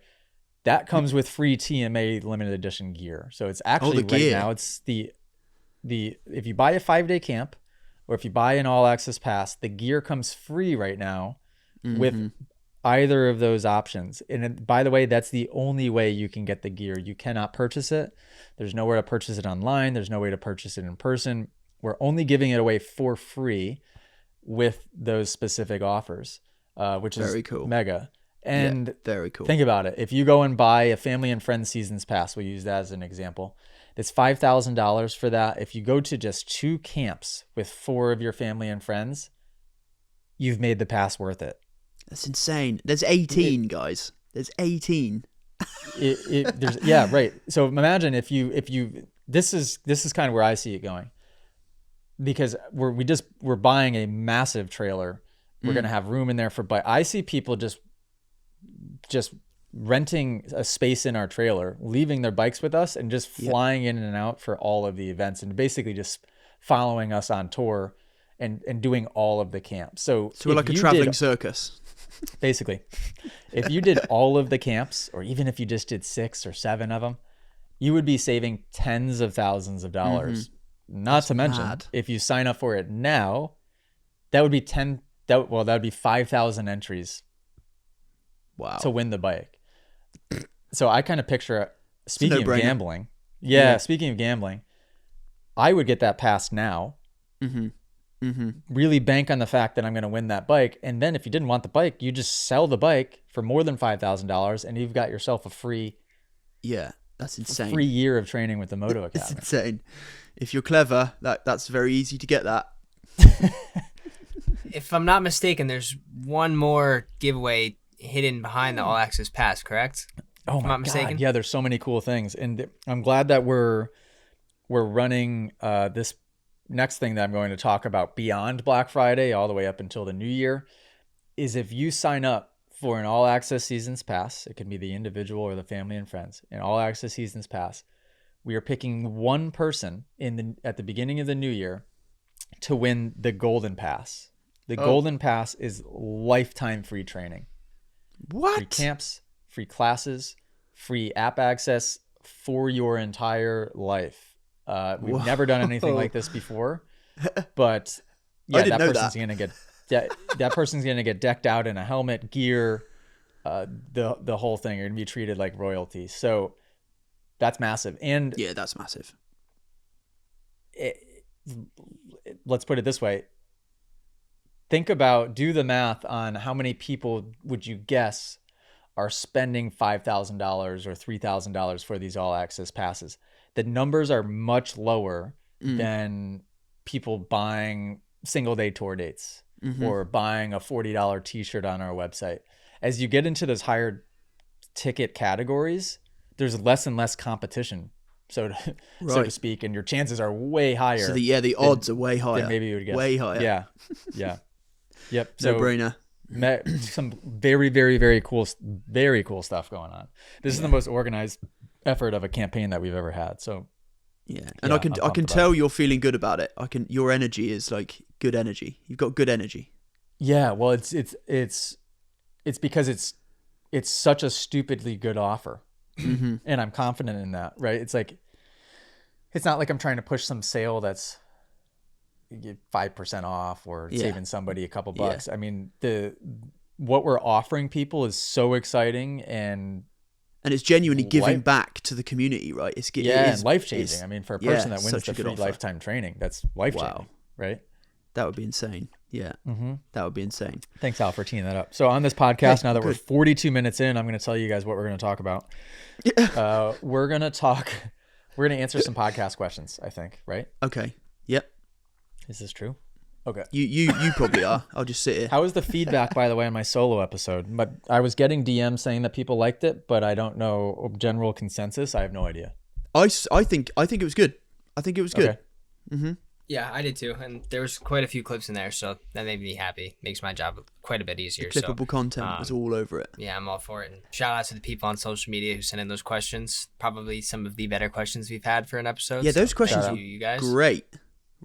that comes with free TMA limited edition gear. So it's actually right now, it's the if you buy a 5-day camp or if you buy an all access pass, the gear comes free right now with either of those options. And by the way, that's the only way you can get the gear. You cannot purchase it. There's nowhere to purchase it online. There's no way to purchase it in person. We're only giving it away for free with those specific offers, which is very cool. Mega. And very cool. Think about it. If you go and buy a family and friends seasons pass, we'll use that as an example. It's $5,000 for that. If you go to just 2 camps with 4 of your family and friends, you've made the pass worth it. That's insane. There's 18 guys. There's 18. Right. So imagine if you this is kind of where I see it going, because we're buying a massive trailer. We're going to have room in there but I see people just renting a space in our trailer, leaving their bikes with us and just flying in and out for all of the events and basically just following us on tour and doing all of the camps. So we're like a traveling circus. Basically, if you did all of the camps, or even if you just did 6 or 7 of them, you would be saving tens of thousands of dollars. Not to mention, if you sign up for it now, that would be that would be 5,000 entries. Wow. To win the bike. So I kind of picture, speaking of gambling, speaking of gambling, I would get that pass now. Really bank on the fact that I'm going to win that bike. And then if you didn't want the bike, you just sell the bike for more than $5,000 and you've got yourself a free. Yeah, that's insane. Free year of training with the Moto Academy. It's insane. If you're clever, that's very easy to get that. If I'm not mistaken, there's one more giveaway hidden behind the all access pass, correct? Oh my God. Yeah, there's so many cool things. And I'm glad that we're running this next thing that I'm going to talk about beyond Black Friday all the way up until the new year is if you sign up for an all access seasons pass, it can be the individual or the family and friends, an all access seasons pass, we are picking one person at the beginning of the new year to win the golden pass. The golden pass is lifetime free training. What? Free camps, free classes, free app access for your entire life. We've never done anything like this before, but that person's going to get that person's going to get decked out in a helmet, gear, the whole thing. You're going to be treated like royalty. So that's massive. And that's massive. Let's put it this way. Do the math on how many people would you guess are spending $5,000 or $3,000 for these all access passes. The numbers are much lower than people buying single day tour dates or buying a $40 t-shirt on our website. As you get into those higher ticket categories, there's less and less competition, so to speak, and your chances are way higher. So the odds are way higher. Maybe you would guess. Way higher. Yeah. Yep. No brainer. Some very, very, very cool stuff going on. This is the most organized effort of a campaign that we've ever had. So and I can tell you're feeling good about it. Your energy is like good energy. You've got good energy. Yeah, well, it's because it's it's such a stupidly good offer. Mm-hmm. And I'm confident in that, right? It's like, it's not like I'm trying to push some sale that's 5% off or saving somebody a couple bucks. I mean, what we're offering people is so exciting and it's genuinely giving back to the community, right? It is life changing. I mean, for a person that wins the free offer. lifetime training, that's life changing, right? That would be insane. Yeah, that would be insane. Thanks, Al, for teeing that up. So on this podcast, now that we're 42 minutes in, I'm going to tell you guys what we're going to talk about. We're going to answer some podcast questions, I think, right? Okay. Yep. Is this true? Okay. You probably are. I'll just sit here. How was the feedback, by the way, on my solo episode? But I was getting DMs saying that people liked it, but I don't know general consensus. I have no idea. I think it was good. I think it was good. Okay. Mm-hmm. Yeah, I did too, and there was quite a few clips in there, so that made me happy. Makes my job quite a bit easier. The clippable content was all over it. Yeah, I'm all for it. And shout out to the people on social media who sent in those questions. Probably some of the better questions we've had for an episode. Yeah, those questions are you guys. Great.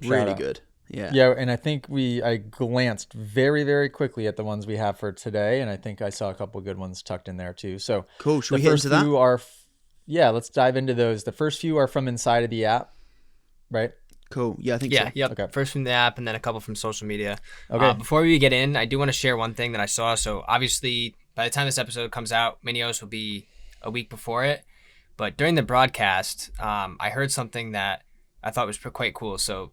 Really good. Yeah. Yeah, and I think I glanced very, very quickly at the ones we have for today, and I think I saw a couple good ones tucked in there too. So cool. Should we hit into that? Let's dive into those. The first few are from inside of the app, right? Cool. Yeah, I think so. Yep. Okay. First from the app and then a couple from social media. Okay. Before we get in, I do want to share one thing that I saw. So obviously, by the time this episode comes out, Minios will be a week before it. But during the broadcast, I heard something that I thought was quite cool. So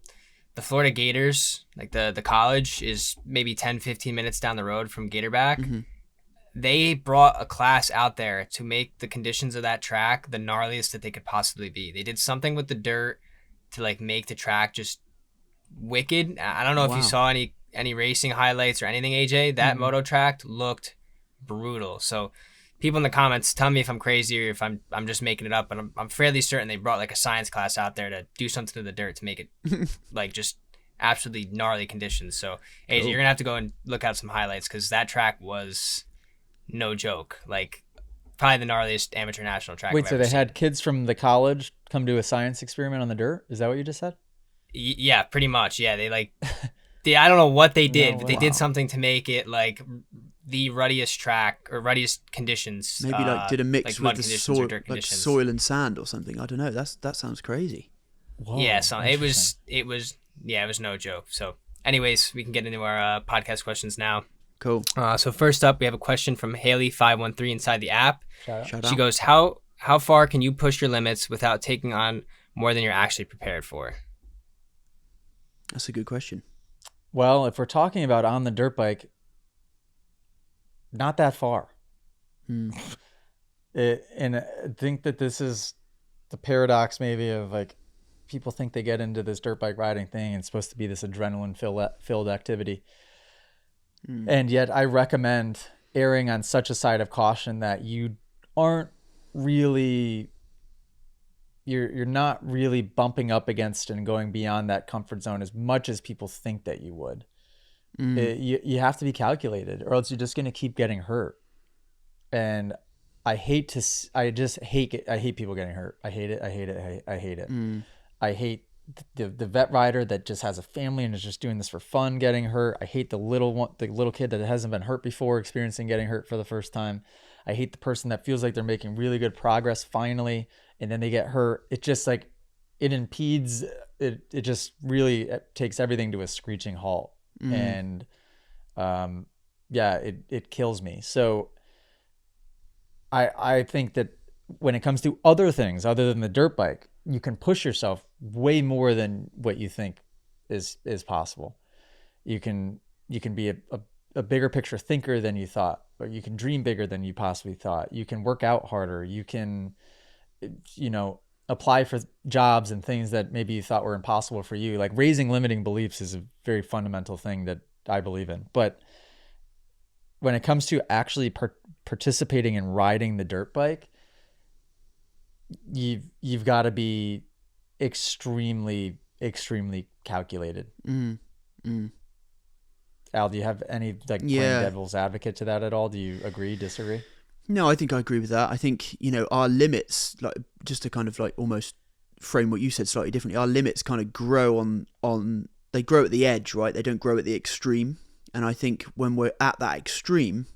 the Florida Gators, like the college, is maybe 10, 15 minutes down the road from Gatorback. Mm-hmm. They brought a class out there to make the conditions of that track the gnarliest that they could possibly be. They did something with the dirt to like make the track just wicked. I don't know if you saw any racing highlights or anything, AJ. That Moto track looked brutal. So people in the comments tell me if I'm crazy or if I'm just making it up, but I'm fairly certain they brought like a science class out there to do something to the dirt to make it like just absolutely gnarly conditions. So AJ, you're gonna have to go and look out some highlights because that track was no joke. Like probably the gnarliest amateur national track. Wait, so they had kids from the college come do a science experiment on the dirt? Is that what you just said? Yeah, pretty much. Yeah, they like, I don't know what they did, but they did something to make it like the ruddiest track or ruddiest conditions. Maybe like did a mix like with the soil, like soil and sand or something. I don't know. That sounds crazy. Whoa, yeah, so it was no joke. So, anyways, we can get into our podcast questions now. Cool. So first up, we have a question from Haley513 inside the app. Shout she goes, how far can you push your limits without taking on more than you're actually prepared for? That's a good question. Well, if we're talking about on the dirt bike, not that far. And I think that this is the paradox maybe of like people think they get into this dirt bike riding thing and it's supposed to be this adrenaline filled activity. And yet I recommend erring on such a side of caution that you aren't really, you're not really bumping up against and going beyond that comfort zone as much as people think that you would. You have to be calculated or else you're just going to keep getting hurt. And I hate people getting hurt. I hate it. I hate the vet rider that just has a family and is just doing this for fun getting hurt. I hate the little kid that hasn't been hurt before experiencing getting hurt for the first time. I hate the person that feels like they're making really good progress finally and then they get hurt. It just like it impedes it just really takes everything to a screeching halt. And it kills me. So I think that when it comes to other things other than the dirt bike, you can push yourself way more than what you think is possible. You can be a bigger picture thinker than you thought, or you can dream bigger than you possibly thought. You can work out harder. You can, apply for jobs and things that maybe you thought were impossible for you. Like raising limiting beliefs is a very fundamental thing that I believe in. But when it comes to actually participating in riding the dirt bike, you've got to be extremely, extremely calculated. Al, do you have any playing devil's advocate to that at all? Do you agree, disagree? No, I think I agree with that. I think, our limits, like just to kind of like almost frame what you said slightly differently, our limits kind of grow they grow at the edge, right? They don't grow at the extreme. And I think when we're at that extreme,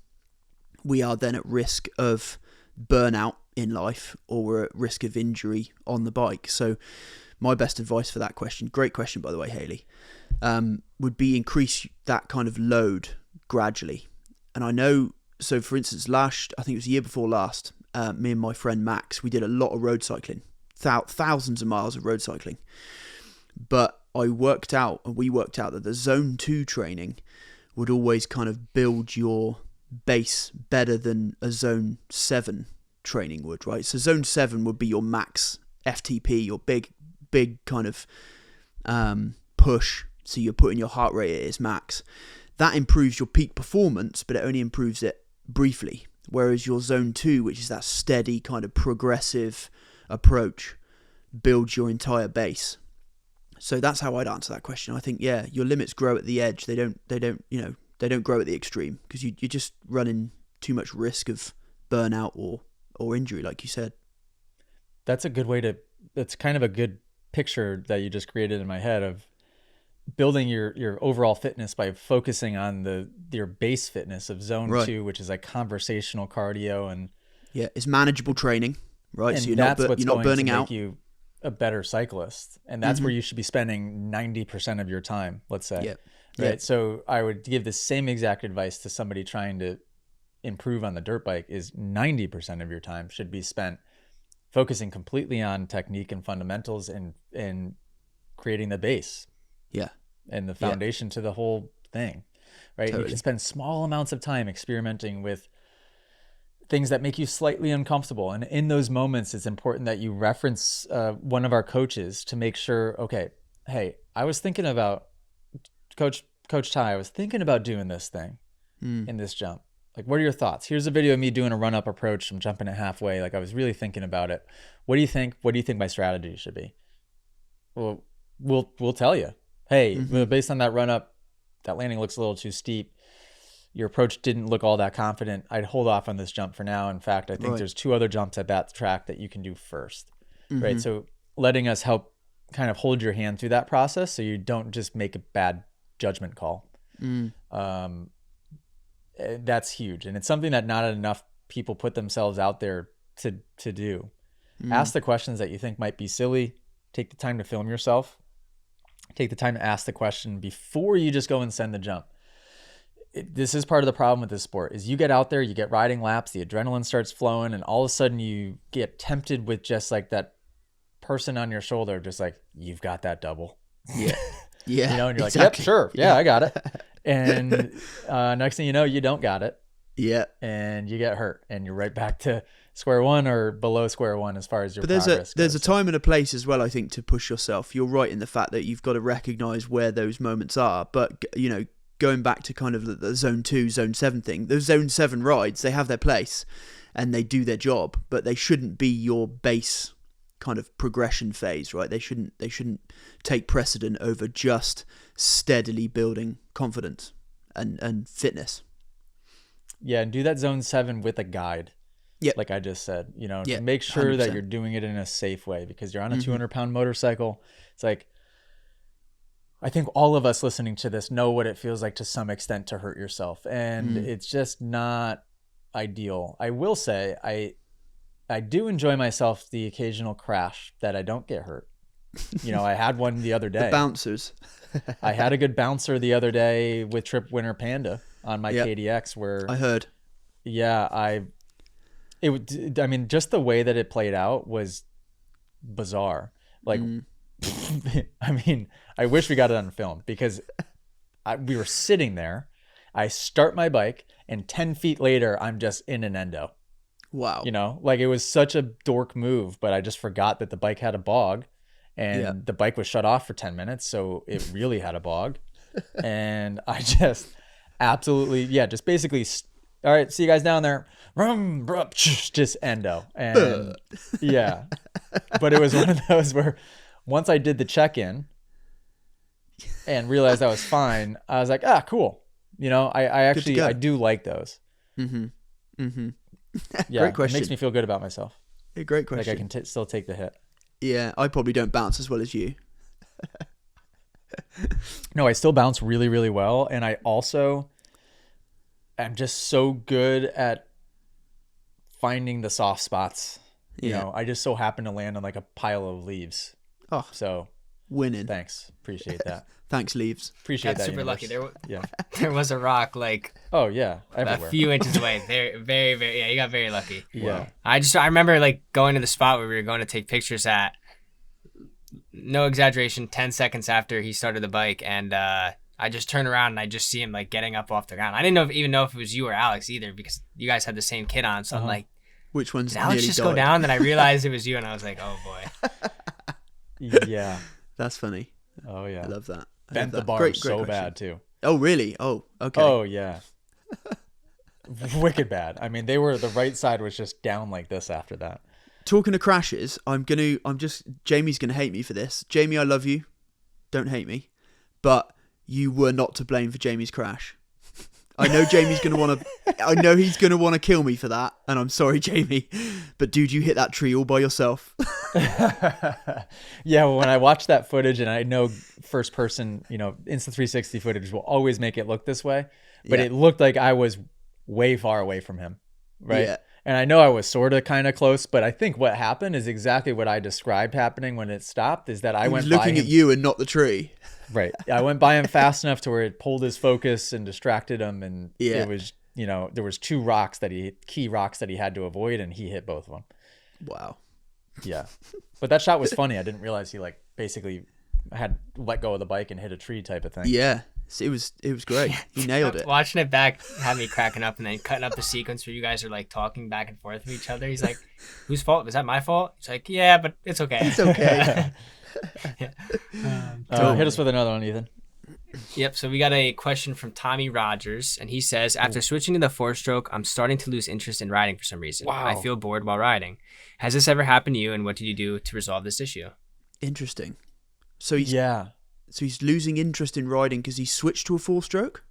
we are then at risk of burnout in life, or we're at risk of injury on the bike. So my best advice for that question, great question by the way, Haley, would be increase that kind of load gradually. And I know, so for instance, I think it was the year before last, me and my friend Max, we did a lot of road cycling, thousands of miles of road cycling. But we worked out that the zone 2 training would always kind of build your base better than a zone 7 training would, right? So zone 7 would be your max FTP, your big kind of push. So you're putting your heart rate at its max. That improves your peak performance, but it only improves it briefly. Whereas your zone 2, which is that steady kind of progressive approach, builds your entire base. So that's how I'd answer that question. I think, yeah, your limits grow at the edge. They don't grow at the extreme, because you're just running too much risk of burnout or injury, like you said. That's kind of a good picture that you just created in my head of building your overall fitness by focusing on your base fitness of zone 2, which is like conversational cardio, and it's manageable training, right? And so you're that's not what's you're not going burning to out. make you a better cyclist, and that's where you should be spending 90% of your time, let's say. Yeah. Right. Yeah. So I would give the same exact advice to somebody trying to improve on the dirt bike: is 90% of your time should be spent focusing completely on technique and fundamentals and creating the base. Yeah. And the foundation to the whole thing. Right. Totally. You can spend small amounts of time experimenting with things that make you slightly uncomfortable. And in those moments, it's important that you reference one of our coaches to make sure, okay, hey, I was thinking about Coach Ty, I was thinking about doing this thing in this jump. Like, what are your thoughts? Here's a video of me doing a run-up approach. I'm jumping it halfway. Like, I was really thinking about it. What do you think? What do you think my strategy should be? Well, we'll tell you. Hey, based on that run-up, that landing looks a little too steep. Your approach didn't look all that confident. I'd hold off on this jump for now. In fact, I think there's 2 other jumps at that track that you can do first. Right. So letting us help kind of hold your hand through that process, so you don't just make a bad judgment call. That's huge. And it's something that not enough people put themselves out there to do. Ask the questions that you think might be silly. Take the time to film yourself. Take the time to ask the question before you just go and send the jump. This is part of the problem with this sport, is you get out there, you get riding laps, the adrenaline starts flowing, and all of a sudden you get tempted with just like that person on your shoulder, just like, you've got that double. Yeah. Yeah. You know, and you're exactly. like, yep, sure. Yeah, I got it. And next thing you know, you don't got it. Yeah. And you get hurt, and you're right back to square one or below square one as far as your progress goes. There's a time and a place as well, I think, to push yourself. You're right in the fact that you've got to recognize where those moments are. But, you know, going back to kind of the zone 2, zone 7 thing, those zone 7 rides, they have their place and they do their job, but they shouldn't be your base kind of progression phase, right? They shouldn't take precedent over just steadily building confidence and fitness. Yeah, and do that zone 7 with a guide. Yep. Like I just said, you know, Yep. make sure 100%. that you're doing it in a safe way, because you're on a 200-pound motorcycle. It's like, I think all of us listening to this know what it feels like to some extent to hurt yourself, and it's just not ideal. I will say I do enjoy myself the occasional crash that I don't get hurt. You know, I had one the other day. The bouncers. I had a good bouncer the other day with Trip Winner Panda on my KDX, where I heard. Yeah, I mean, just the way that it played out was bizarre. Like, I mean, I wish we got it on film, because we were sitting there. I start my bike, and 10 feet later, I'm just in an endo. Wow. You know, like, it was such a dork move, but I just forgot that the bike had a bog, and the bike was shut off for 10 minutes. So it really had a bog. And I just absolutely, just basically, all right, see you guys down there. Just endo. And yeah, but it was one of those where once I did the check-in and realized I was fine, I was like, cool. You know, I do like those. Yeah, Great question. It makes me feel good about myself. A great question. Like I can still take the hit. Yeah, I probably don't bounce as well as you. No, I still bounce really, really well. And I also am just so good at finding the soft spots. You Yeah. know, I just so happened to land on like a pile of leaves. Oh, So winning. thanks. Appreciate that. Thanks, Leaves. Appreciate Got that. super lucky. Universe. Yeah. There was a rock like Oh yeah. a Everywhere. few inches away. Very, very, very. Yeah, you got very lucky. Yeah. I remember like going to the spot where we were going to take pictures at. No exaggeration, 10 seconds after he started the bike, and I just turned around and I just see him like getting up off the ground. I didn't even know if it was you or Alex either, because you guys had the same kit on. So I'm like, which one's did Alex nearly just died? go down? Then I realized it was you, and I was like, oh boy. Yeah. That's funny. Oh yeah. I love that. Bent the bar great so question. bad too. Oh really? Oh, okay. Oh yeah. Wicked bad. I mean, the right side was just down like this after that. Talking of crashes, Jamie's gonna hate me for this. Jamie, I love you. Don't hate me. But you were not to blame for Jamie's crash. I know Jamie's gonna he's gonna wanna kill me for that, and I'm sorry, Jamie. But dude, you hit that tree all by yourself. Yeah, well, when I watch that footage, and I know first person, Insta360 footage will always make it look this way, but Yeah. it looked like I was way far away from him, right? Yeah. And I know I was sort of kind of close, but I think what happened is exactly what I described happening when it stopped, is that I He went was by looking him, at you and not the tree. right. I went by him fast enough to where it pulled his focus and distracted him, and Yeah. it was, there was two key rocks that he had to avoid, and he hit both of them. Wow. Yeah. But that shot was funny. I didn't realize he basically had let go of the bike and hit a tree type of thing. Yeah. It was great. He nailed it. Watching it back had me cracking up, and then cutting up the sequence where you guys are like talking back and forth with each other. He's like, whose fault? Was that my fault? He's like, yeah, but it's okay. It's okay. Hit us with another one, Ethan. Yep, so we got a question from Tommy Rogers, and he says, after switching to the 4-stroke, I'm starting to lose interest in riding for some reason. Wow. I feel bored while riding. Has this ever happened to you, and what did you do to resolve this issue? Interesting. So he's Yeah. So he's losing interest in riding because he switched to a 4-stroke?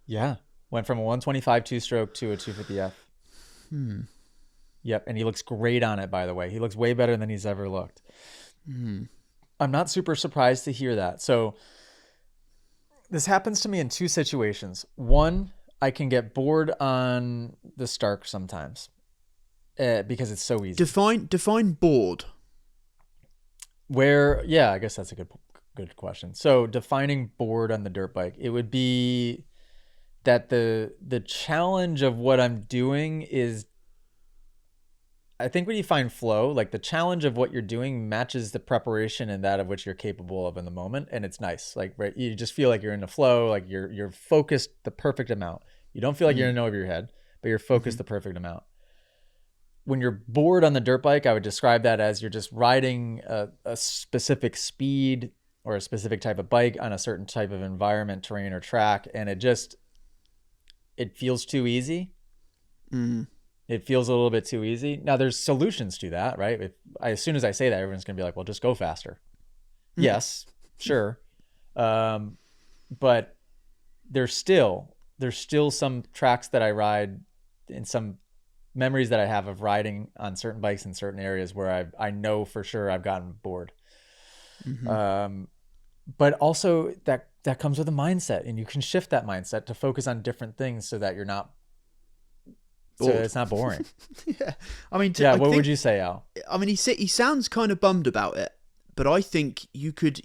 Yeah. Went from a 125 2-stroke to a 250F. Yep. And he looks great on it, by the way. He looks way better than he's ever looked. I'm not super surprised to hear that. So this happens to me in two situations. One, I can get bored on the Stark sometimes because it's so easy. Define bored. Yeah, I guess that's a good question. So defining bored on the dirt bike, it would be that the challenge of what I'm doing is, I think when you find flow, like the challenge of what you're doing matches the preparation and that of which you're capable of in the moment, and it's nice. Like, right, you just feel like you're in the flow, like you're focused the perfect amount. You don't feel like you're in over your head, but you're focused the perfect amount. When you're bored on the dirt bike, I would describe that as you're just riding a specific speed or a specific type of bike on a certain type of environment, terrain, or track, and it feels too easy. It feels a little bit too easy. Now, there's solutions to that, right? As soon as I say that, everyone's going to be like, well, just go faster. Yes, sure. But there's still some tracks that I ride and some memories that I have of riding on certain bikes in certain areas where I know for sure I've gotten bored. But also that comes with a mindset, and you can shift that mindset to focus on different things so that you're not, so it's not boring. Yeah. I mean, what would you say, Al? I mean, he sounds kind of bummed about it, but I think you could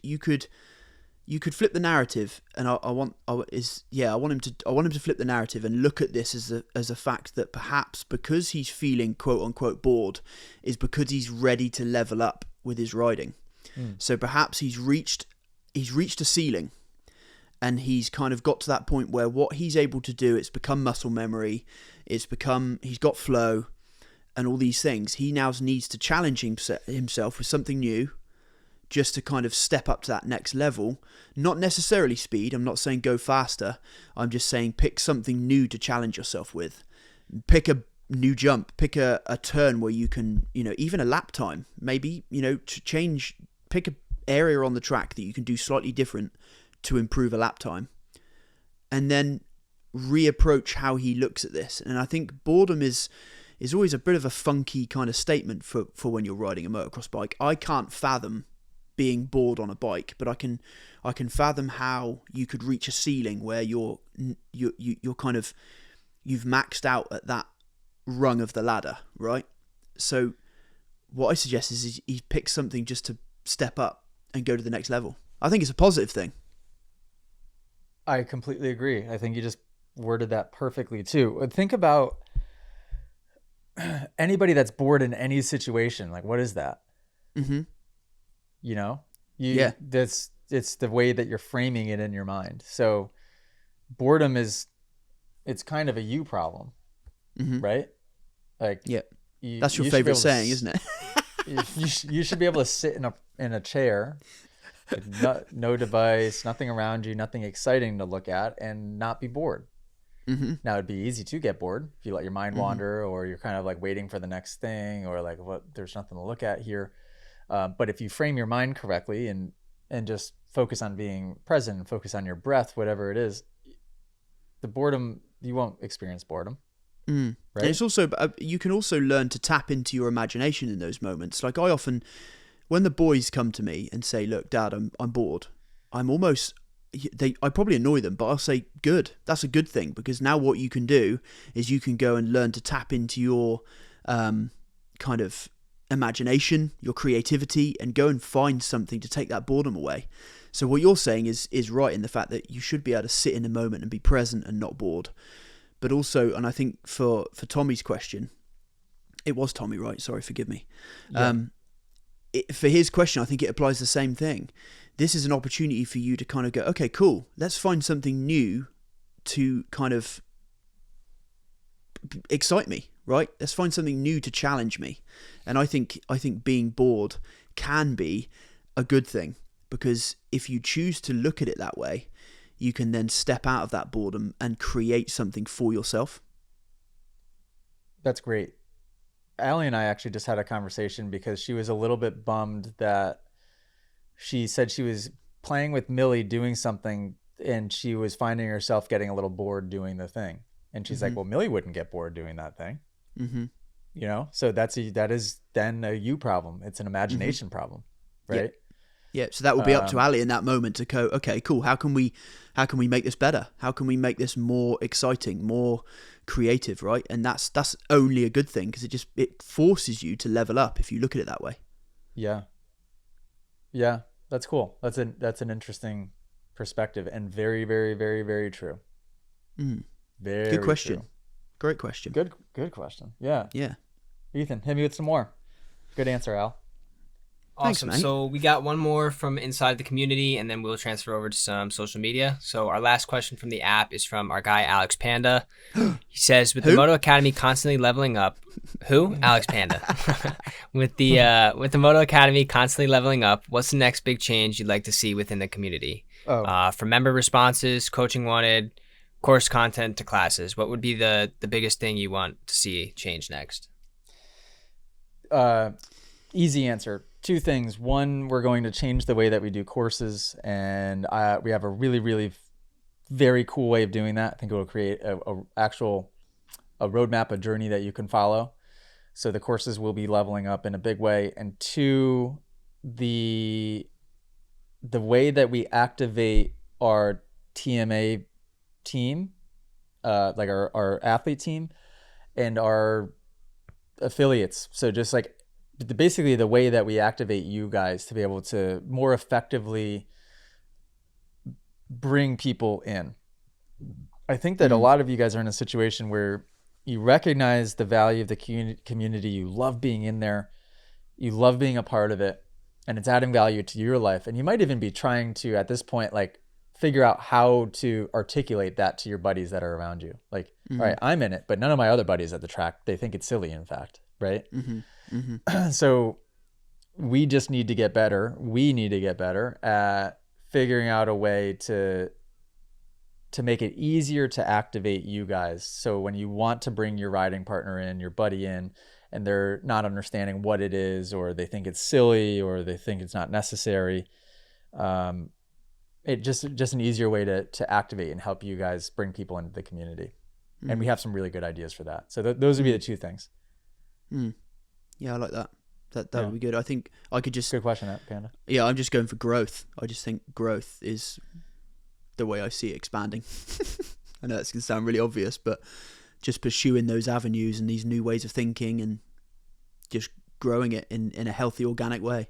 flip the narrative, and I want him to flip the narrative and look at this as a fact that perhaps because he's feeling quote unquote bored is because he's ready to level up with his riding. So perhaps he's reached a ceiling, and he's kind of got to that point where what he's able to do, it's become muscle memory, he's got flow and all these things. He now needs to challenge himself with something new, just to kind of step up to that next level. Not necessarily speed. I'm not saying go faster. I'm just saying pick something new to challenge yourself with. Pick a new jump. Pick a turn where you can, even a lap time. Maybe, pick an area on the track that you can do slightly different to improve a lap time. And then reapproach how he looks at this. And I think boredom is always a bit of a funky kind of statement for when you're riding a motocross bike. I can't fathom being bored on a bike, but I can fathom how you could reach a ceiling where you're kind of, you've maxed out at rung of the ladder, right? So what I suggest is he picks something just to step up and go to the next level. I think it's a positive thing. I completely agree. I think you just worded that perfectly too. Think about anybody that's bored in any situation. Like, what is that? Mm-hmm. You know, it's the way that you're framing it in your mind. So boredom it's kind of a you problem, right? Like, that's your favorite saying, isn't it? you should be able to sit in a chair with no device, nothing around you, nothing exciting to look at, and not be bored. Now it'd be easy to get bored if you let your mind wander, or you're kind of like waiting for the next thing, or like, what, there's nothing to look at here. But if you frame your mind correctly and just focus on being present and focus on your breath, whatever it is, the boredom, you won't experience boredom. Right? And it's also, you can also learn to tap into your imagination in those moments. Like, I often, when the boys come to me and say, look, Dad, I'm bored, I probably annoy them, but I'll say, good, that's a good thing, because now what you can do is you can go and learn to tap into your kind of imagination, your creativity, and go and find something to take that boredom away. So what you're saying is right in the fact that you should be able to sit in a moment and be present and not bored. But also, and I think for Tommy's question, it was Tommy, right? Sorry, forgive me. Yeah. For his question, I think it applies the same thing. This is an opportunity for you to kind of go, okay, cool, let's find something new to kind of excite me, right? Let's find something new to challenge me. And I think being bored can be a good thing, because if you choose to look at it that way, you can then step out of that boredom and create something for yourself. That's great. Allie and I actually just had a conversation because she was a little bit bummed that she said she was playing with Millie doing something and she was finding herself getting a little bored doing the thing. And she's like, well, Millie wouldn't get bored doing that thing. You know, so that is then a you problem. It's an imagination problem, right? Yeah, so that will be up to Ali in that moment to go, okay, cool, how can we make this better? How can we make this more exciting, more creative, right? And that's only a good thing, because it forces you to level up if you look at it that way. Yeah, that's cool. That's an interesting perspective, and very, very, very, very true. Very good question. True. Great question. Good question. Yeah. Ethan, hit me with some more. Good answer, Al. Awesome. Thanks, mate. So we got one more from inside the community, and then we'll transfer over to some social media. So our last question from the app is from our guy, Alex Panda. He says, with the Moto Academy constantly leveling up, who? Alex Panda. With the Moto Academy constantly leveling up, what's the next big change you'd like to see within the community? From member responses, coaching wanted, course content to classes, what would be the biggest thing you want to see change next? Easy answer. Two things. One, we're going to change the way that we do courses, and we have a really, really very cool way of doing that. I think it will create a roadmap, a journey that you can follow. So the courses will be leveling up in a big way. And two, the way that we activate our TMA team, like our athlete team and our affiliates. So just like basically the way that we activate you guys to be able to more effectively bring people in. I think that a lot of you guys are in a situation where you recognize the value of the community. You love being in there. You love being a part of it, and it's adding value to your life. And you might even be trying to, at this point, like figure out how to articulate that to your buddies that are around you. Like, all right, I'm in it, but none of my other buddies at the track, they think it's silly, in fact, right? So we just need to get better. We need to get better at figuring out a way to make it easier to activate you guys. So when you want to bring your riding partner in, your buddy in, and they're not understanding what it is, or they think it's silly, or they think it's not necessary, it just an easier way to activate and help you guys bring people into the community. And we have some really good ideas for that. So those would be the two things. Yeah, I like that. That would be good. I think I could just... Good question, Panda. Yeah, I'm just going for growth. I just think growth is the way I see it expanding. I know that's going to sound really obvious, but just pursuing those avenues and these new ways of thinking and just growing it in a healthy, organic way.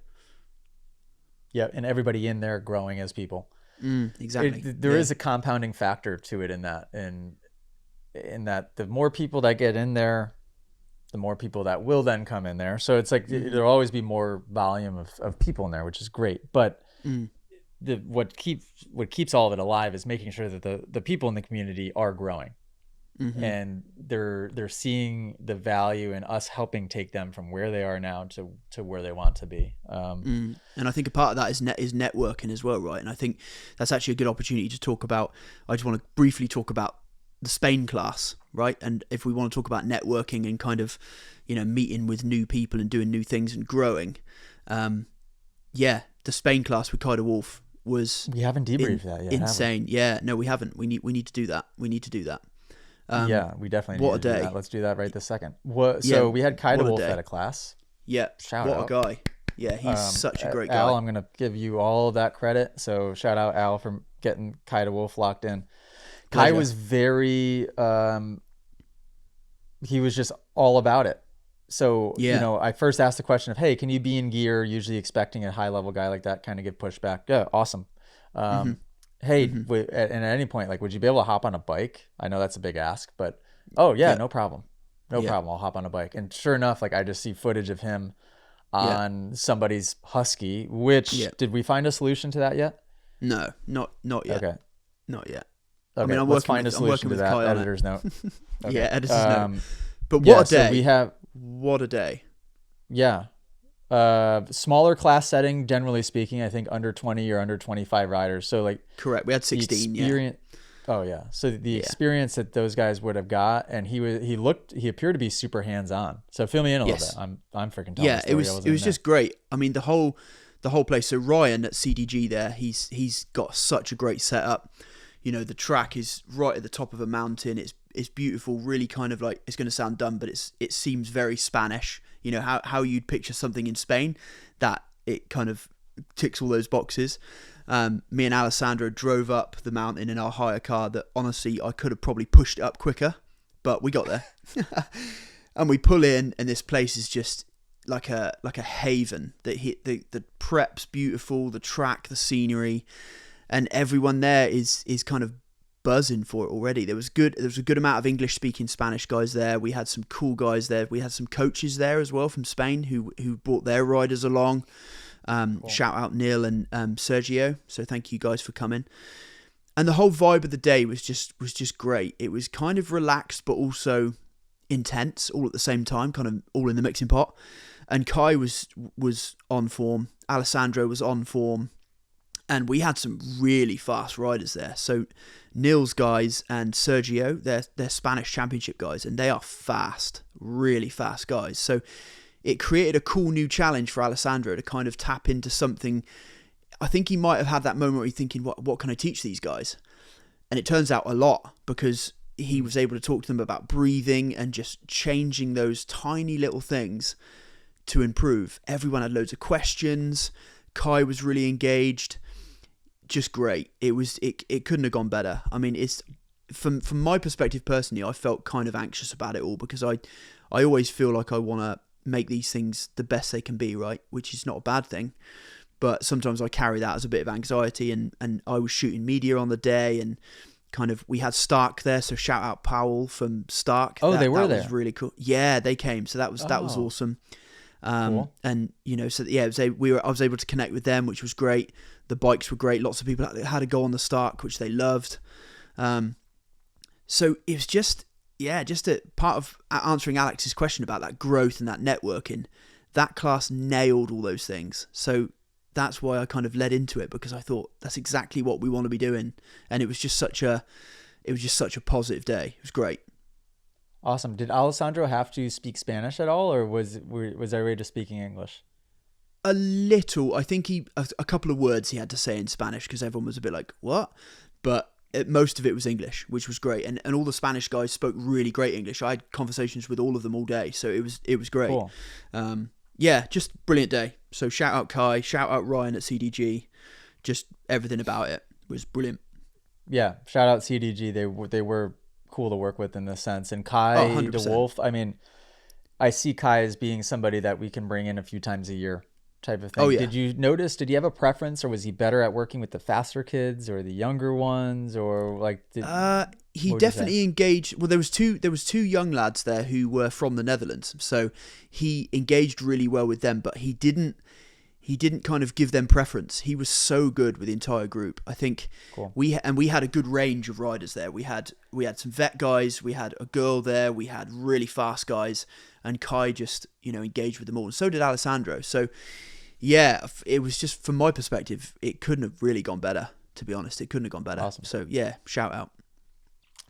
Yeah, and everybody in there growing as people. Exactly. There is a compounding factor to it in that, in that the more people that get in there, the more people that will then come in there. So it's like there'll always be more volume of people in there, which is great. But what keeps all of it alive is making sure that the people in the community are growing. And they're seeing the value in us helping take them from where they are now to where they want to be. And I think a part of that is networking as well, right? And I think that's actually a good opportunity to talk about. I just want to briefly talk about the Spain class, right? And if we want to talk about networking and kind of, meeting with new people and doing new things and growing, the Spain class with Kaider Wolf was we haven't debriefed that yet. Insane. Yeah, no, we haven't. We need to do that. We need to do that. We definitely what need to a day. do that. Let's do that right this second. So we had Kaider Wolf at a class. Yeah, shout what out. A guy. Yeah, he's such a great guy. Al, I'm going to give you all of that credit. So shout out Al for getting Kaider Wolf locked in. Kai was very, he was just all about it. So, I first asked the question of, hey, can you be in gear? Usually expecting a high level guy like that kind of give pushback. Yeah, awesome. Hey, and at any point, like, would you be able to hop on a bike? I know that's a big ask, but no problem. No problem. I'll hop on a bike. And sure enough, like I just see footage of him on somebody's Husky, which did we find a solution to that yet? No, not yet. Okay. Not yet. Okay, I mean, let's find a solution to that. Editor's note. Okay. Yeah, editor's note. But what a day. So what a day. Yeah. Smaller class setting, generally speaking, I think under 20 or under 25 riders. So like correct. We had 16. Oh yeah. So the experience that those guys would have got, and he appeared to be super hands on. So fill me in a little bit. I'm freaking telling the story. It was just great. I mean, the whole place. So Ryan at CDG there, he's got such a great setup. The track is right at the top of a mountain. It's beautiful, really kind of like, it's going to sound dumb, but it seems very Spanish. How you'd picture something in Spain, that it kind of ticks all those boxes. Me and Alessandro drove up the mountain in our hire car that honestly I could have probably pushed it up quicker, but we got there. And we pull in, and this place is just like a haven. The prep's beautiful, the track, the scenery, and everyone there is kind of buzzing for it already. There was a good amount of English speaking Spanish guys there. We had some cool guys there. We had some coaches there as well from Spain who brought their riders along. Cool. Shout out Neil and Sergio. So thank you guys for coming. And the whole vibe of the day was just great. It was kind of relaxed but also intense all at the same time, kind of all in the mixing pot. And Kai was on form. Alessandro was on form. And we had some really fast riders there. So Neil's guys and Sergio, they're Spanish championship guys, and they are fast, really fast guys. So it created a cool new challenge for Alessandro to kind of tap into something. I think he might have had that moment where he's thinking, what can I teach these guys? And it turns out a lot, because he was able to talk to them about breathing and just changing those tiny little things to improve. Everyone had loads of questions. Kai was really engaged. Just great. It couldn't have gone better. I mean, it's from my perspective personally, I felt kind of anxious about it all, because I always feel like I want to make these things the best they can be, right? Which is not a bad thing, but sometimes I carry that as a bit of anxiety, and I was shooting media on the day, and kind of we had Stark there, so shout out Powell from Stark. They were there. That was really cool. Yeah, they came, so that was awesome. Cool. And so yeah, I was able to connect with them, which was great. The bikes were great. Lots of people had to go on the Stark, which they loved. So it was just a part of answering Alex's question about that growth and that networking. That class nailed all those things. So that's why I kind of led into it, because I thought that's exactly what we want to be doing. And it was just such a positive day. It was great. Awesome. Did Alessandro have to speak Spanish at all, or was everybody just speaking English? A little. I think a couple of words he had to say in Spanish, because everyone was a bit like, what? But most of it was English, which was great. And all the Spanish guys spoke really great English. I had conversations with all of them all day, so it was great. Cool. Just brilliant day. So shout out Kai, shout out Ryan at CDG. Just everything about it was brilliant. Yeah, shout out CDG. They were cool to work with in this sense. And Oh, Kai 100%. DeWolf, I mean, I see Kai as being somebody that we can bring in a few times a year type of thing. Oh, yeah. Did you have a preference, or was he better at working with the faster kids or the younger ones, or like he definitely engaged. Well, there was two young lads there who were from the Netherlands, so he engaged really well with them, but he didn't kind of give them preference. He was so good with the entire group. I think Cool. we had a good range of riders there. We had some vet guys, we had a girl there, we had really fast guys, and Kai just, engaged with them all. And so did Alessandro. So yeah, it was just, from my perspective, it couldn't have really gone better, to be honest. It couldn't have gone better. Awesome. So yeah, shout out.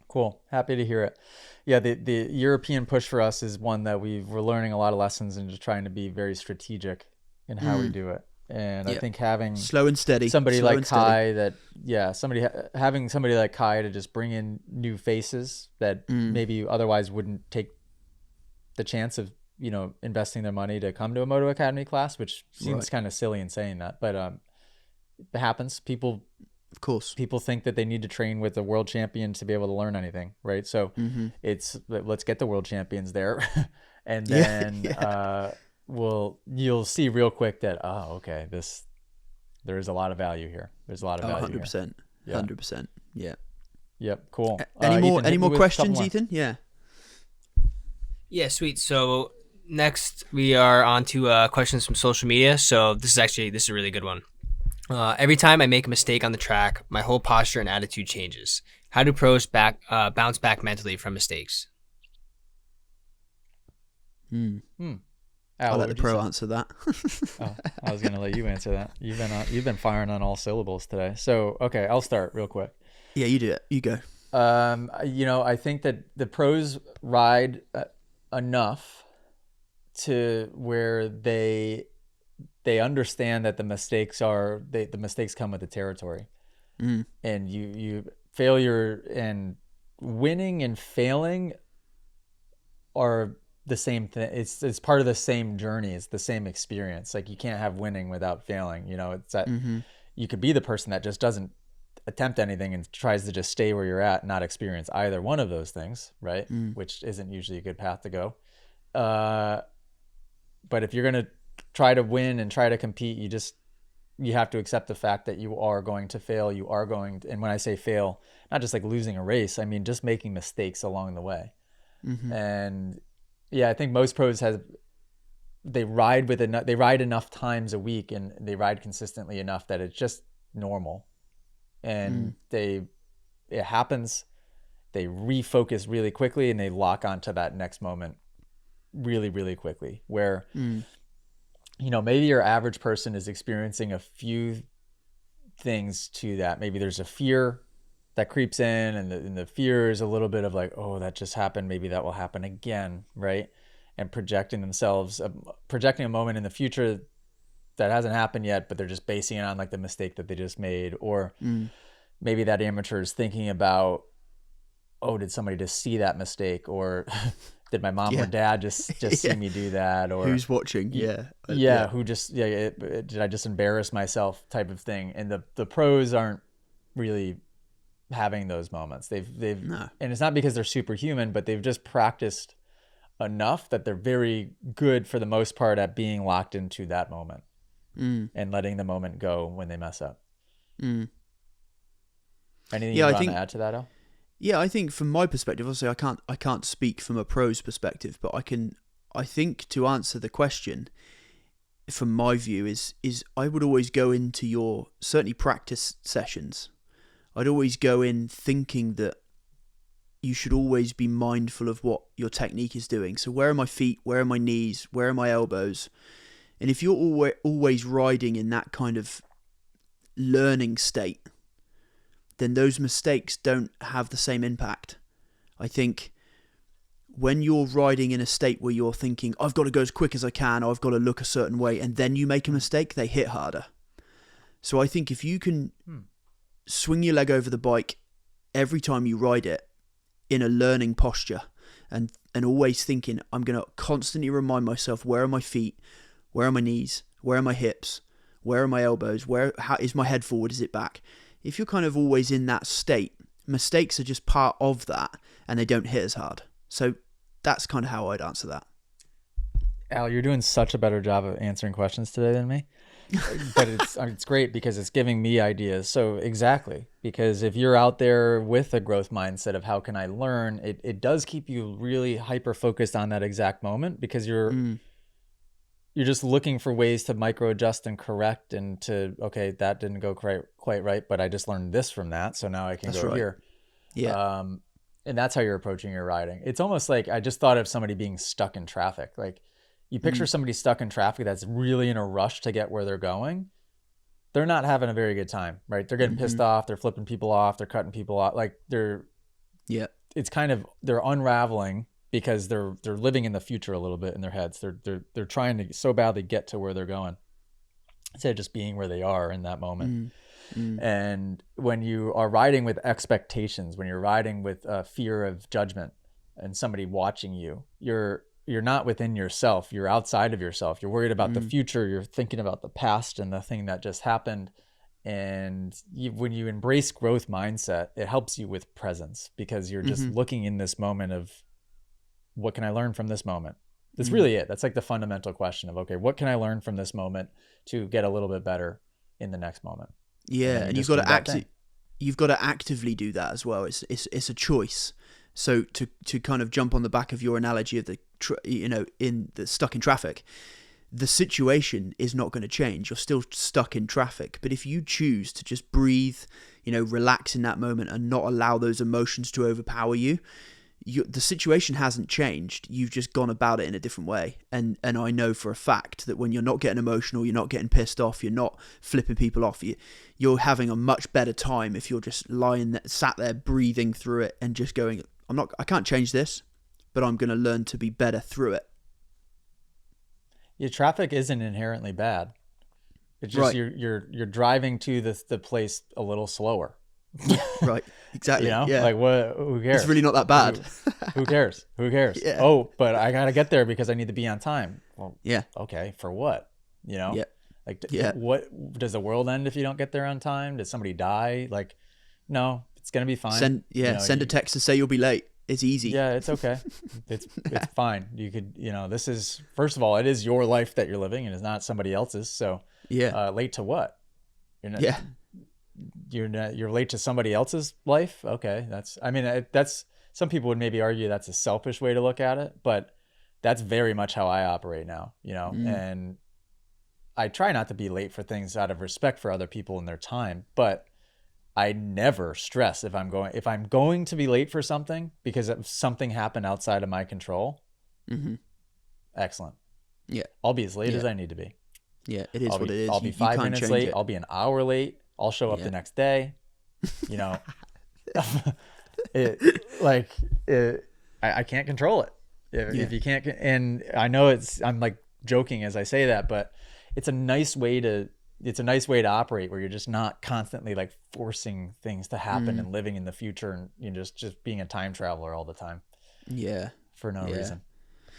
Cool. Happy to hear it. Yeah, the European push for us is one that we're learning a lot of lessons and just trying to be very strategic in how we do it. And I think having slow and steady, somebody like Kai having somebody like Kai to just bring in new faces that maybe otherwise wouldn't take the chance of, investing their money to come to a Moto Academy class, which seems kind of silly in saying that, but it happens. People think that they need to train with a world champion to be able to learn anything, right? So it's, let's get the world champions there, and then you'll see real quick that okay, there is a lot of value here. There's a lot of value 100%, here. 100%. Yeah. Yep. Cool. Any more questions, Ethan? Yeah. Yeah, sweet. So next we are on to questions from social media. So this is a really good one. Every time I make a mistake on the track, my whole posture and attitude changes. How do pros bounce back mentally from mistakes? I'll let the pro answer that. I was going to let you answer that. You've been firing on all syllables today. So, okay, I'll start real quick. Yeah, you do it. You go. I think that the pros ride enough to where they understand that the mistakes come with the territory. And you failure and winning and failing are the same thing. It's part of the same journey. It's the same experience. Like, you can't have winning without failing. It's that you could be the person that just doesn't attempt anything and tries to just stay where you're at, not experience either one of those things, right? Which isn't usually a good path to go. But if you're going to try to win and try to compete, you have to accept the fact that you are going to fail. And when I say fail, not just like losing a race, I mean just making mistakes along the way. And yeah, I think most pros they ride enough times a week, and they ride consistently enough that it's just normal. And it happens. They refocus really quickly, and they lock onto that next moment really, really quickly, where maybe your average person is experiencing a few things to that. Maybe there's a fear that creeps in, and the fear is a little bit of like, oh, that just happened, maybe that will happen again, right? And projecting a moment in the future that hasn't happened yet, but they're just basing it on like the mistake that they just made. Or maybe that amateur is thinking about, oh, did somebody just see that mistake, or did my mom or dad just see me do that, or who's watching? did I just embarrass myself, type of thing. And the pros aren't really having those moments. And it's not because they're superhuman, but they've just practiced enough that they're very good for the most part at being locked into that moment and letting the moment go when they mess up. Anything you want to add to that, Al? Yeah, I think from my perspective, obviously I can't speak from a pro's perspective, but I think to answer the question from my view is I would always go into your certainly practice sessions. I'd always go in thinking that you should always be mindful of what your technique is doing. So where are my feet? Where are my knees? Where are my elbows? And if you're always riding in that kind of learning state, then those mistakes don't have the same impact. I think when you're riding in a state where you're thinking, I've got to go as quick as I can, or I've got to look a certain way, and then you make a mistake, they hit harder. So I think if you can swing your leg over the bike every time you ride it in a learning posture, and always thinking, I'm going to constantly remind myself, where are my feet? Where are my knees? Where are my hips? Where are my elbows? How is my head forward? Is it back? If you're kind of always in that state, mistakes are just part of that, and they don't hit as hard. So that's kind of how I'd answer that. Al, you're doing such a better job of answering questions today than me. But it's great because it's giving me ideas. So exactly, because if you're out there with a growth mindset of how can I learn, it does keep you really hyper focused on that exact moment, because you're just looking for ways to micro adjust and correct, and to, okay, that didn't go quite right, but I just learned this from that, so now I can go here. Yeah. And that's how you're approaching your riding. It's almost like, I just thought of somebody being stuck in traffic. Like, you picture somebody stuck in traffic that's really in a rush to get where they're going. They're not having a very good time, right? They're getting pissed off. They're flipping people off. They're cutting people off. Like, it's kind of, they're unraveling because they're living in the future a little bit in their heads. They're trying to so badly get to where they're going, instead of just being where they are in that moment. And when you are riding with expectations, when you're riding with fear of judgment and somebody watching you, you're not within yourself. You're outside of yourself. You're worried about the future. You're thinking about the past and the thing that just happened. And when you embrace growth mindset, it helps you with presence, because you're just looking in this moment of, what can I learn from this moment? That's really it. That's like the fundamental question of, okay, what can I learn from this moment to get a little bit better in the next moment? Yeah. And you've got to actively do that as well. It's a choice. So to kind of jump on the back of your analogy of in the stuck in traffic, the situation is not going to change. You're still stuck in traffic. But if you choose to just breathe, relax in that moment and not allow those emotions to overpower you, the situation hasn't changed. You've just gone about it in a different way. And I know for a fact that when you're not getting emotional, you're not getting pissed off, you're not flipping people off, you're having a much better time if you're just sat there breathing through it and just going, I can't change this, but I'm going to learn to be better through it. Your traffic isn't inherently bad. It's just you're driving to the place a little slower. Right. Exactly. Yeah. Like, what? Who cares? It's really not that bad. Who cares? Yeah. Oh, but I gotta get there because I need to be on time. Well, yeah. Okay, for what? Yeah. Like, what does the world end if you don't get there on time? Does somebody die? Like, no, it's gonna be fine. Send a text to say you'll be late. It's easy. Yeah, it's okay. It's fine. You could, this is, first of all, it is your life that you're living, and it's not somebody else's. So late to what? You're late to somebody else's life. Okay. That's some people would maybe argue that's a selfish way to look at it, but that's very much how I operate now, and I try not to be late for things out of respect for other people and their time, but I never stress if I'm going to be late for something because something happened outside of my control. Excellent. Yeah. I'll be as late as I need to be. Yeah. It is what it is. I'll be 5 minutes late. I'll be an hour late. I'll show up the next day. I can't control it. If you can't, and I know I'm like joking as I say that, but it's a nice way to operate where you're just not constantly like forcing things to happen and living in the future, and just being a time traveler all the time. Yeah. For no reason.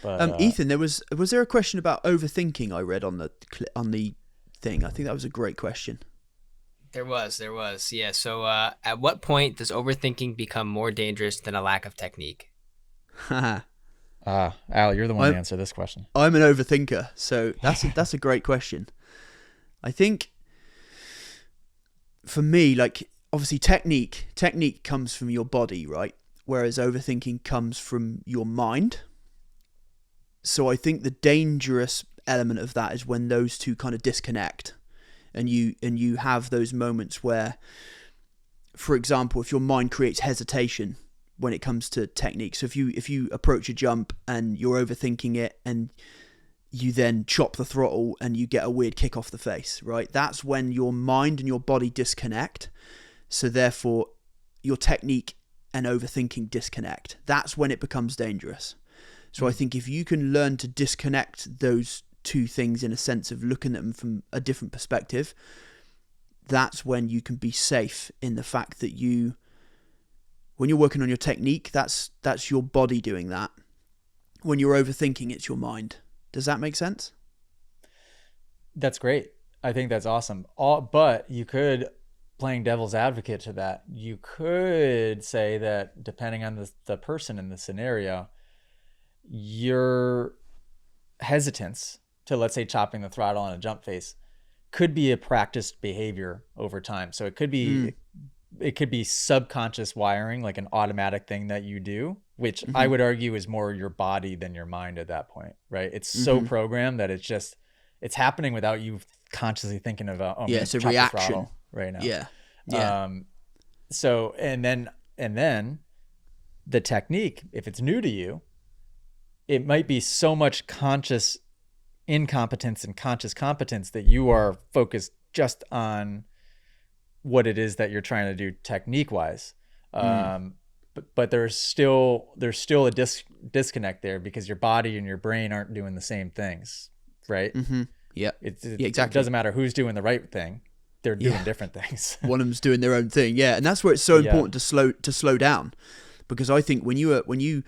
But Ethan, was there a question about overthinking I read on the thing? I think that was a great question. There was. Yeah. So at what point does overthinking become more dangerous than a lack of technique? Al, you're the one to answer this question. I'm an overthinker, so that's a great question. I think for me, like, obviously technique comes from your body, right? Whereas overthinking comes from your mind. So I think the dangerous element of that is when those two kind of disconnect, and you have those moments where, for example, if your mind creates hesitation when it comes to technique. So if you approach a jump and you're overthinking it, and you then chop the throttle and you get a weird kick off the face, right? That's when your mind and your body disconnect. So therefore, your technique and overthinking disconnect. That's when it becomes dangerous. So I think if you can learn to disconnect those two things in a sense of looking at them from a different perspective, that's when you can be safe in the fact that when you're working on your technique, that's your body doing that. When you're overthinking, it's your mind. Does that make sense? That's great. I think that's awesome. But you could playing devil's advocate to that, you could say that depending on the person in the scenario, your hesitance to, let's say, chopping the throttle on a jump face could be a practiced behavior over time. So it could be subconscious wiring, like an automatic thing that you do, which I would argue is more your body than your mind at that point, right? It's so programmed that it's happening without you consciously thinking about, oh, it's a reaction right now. Yeah. So, and then the technique, if it's new to you, it might be so much conscious incompetence and conscious competence that you are focused just on what it is that you're trying to do technique wise. But there's still a disconnect there because your body and your brain aren't doing the same things, right? Yeah, exactly. It doesn't matter who's doing the right thing; they're doing different things. One of them's doing their own thing, and that's where it's so important to slow down, because I think when you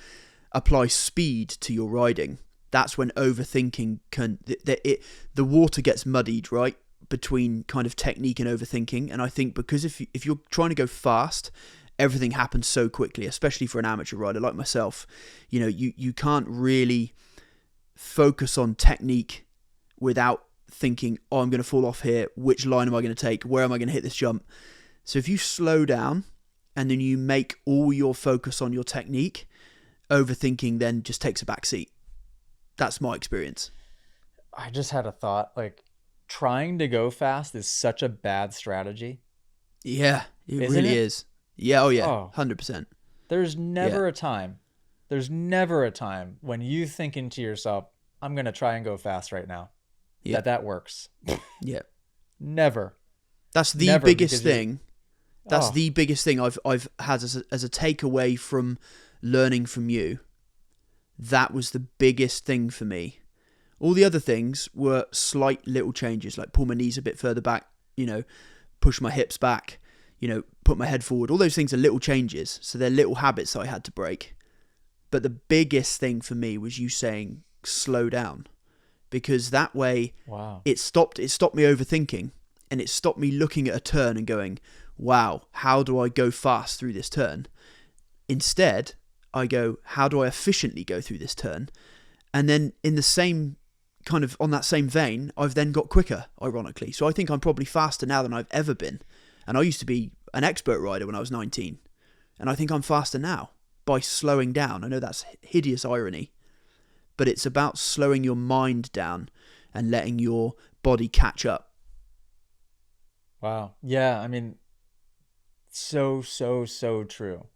apply speed to your riding, that's when overthinking the water gets muddied, right, between kind of technique and overthinking. And I think because if you're trying to go fast, everything happens so quickly, especially for an amateur rider like myself. You can't really focus on technique without thinking, oh, I'm going to fall off here. Which line am I going to take? Where am I going to hit this jump? So if you slow down and then you make all your focus on your technique, overthinking then just takes a back seat. That's my experience. I just had a thought, like, trying to go fast is such a bad strategy. Yeah, it really is. Yeah, 100%. There's never a time when you thinking to yourself, I'm going to try and go fast right now. That works. Yeah. Never. That's the biggest thing. That's the biggest thing I've had as a takeaway from learning from you. That was the biggest thing for me. All the other things were slight little changes, like pull my knees a bit further back, push my hips back, put my head forward. All those things are little changes. So they're little habits that I had to break. But the biggest thing for me was you saying, slow down. Because that way, it stopped me overthinking, and it stopped me looking at a turn and going, wow, how do I go fast through this turn? Instead, I go, how do I efficiently go through this turn? And then in the same kind of, on that same vein, I've then got quicker, ironically. So I think I'm probably faster now than I've ever been. And I used to be an expert rider when I was 19. And I think I'm faster now by slowing down. I know that's hideous irony, but it's about slowing your mind down and letting your body catch up. Wow. Yeah. I mean, so true.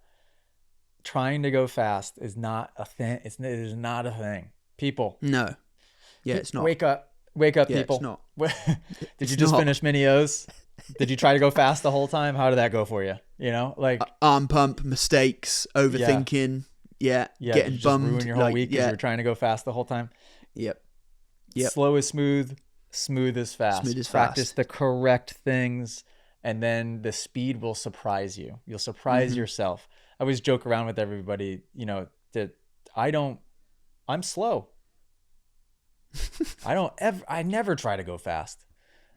Trying to go fast is not a thing. It is not a thing. People. No. Yeah, it's not. Wake up, yeah, people. It's not. Did you just finish mini O's? Did you try to go fast the whole time? How did that go for you? Like arm pump, mistakes, overthinking. Yeah. Getting bummed. Ruin your whole week because you're trying to go fast the whole time. Yep. Slow is smooth. Smooth is fast. Practice the correct things, and then the speed will surprise you. You'll surprise yourself. I always joke around with everybody, that I'm slow. I never try to go fast.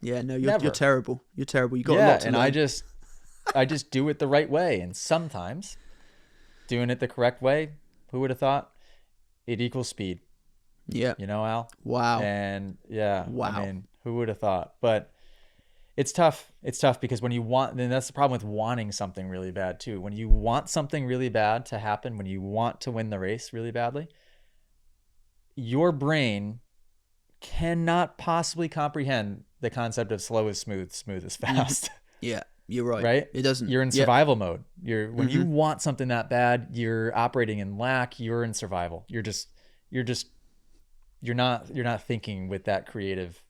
Yeah, no, you're terrible. You're terrible. You got a lot to learn. I just do it the right way. And sometimes doing it the correct way, who would have thought, it equals speed. Yeah. Al? Wow. And wow. I mean, who would have thought? But it's tough. It's tough because then that's the problem with wanting something really bad too. When you want something really bad to happen, when you want to win the race really badly, your brain cannot possibly comprehend the concept of slow is smooth, smooth is fast. Yeah, you're right. Right? It doesn't. You're in survival mode. When you want something that bad, you're operating in lack. You're in survival. You're not thinking with that creative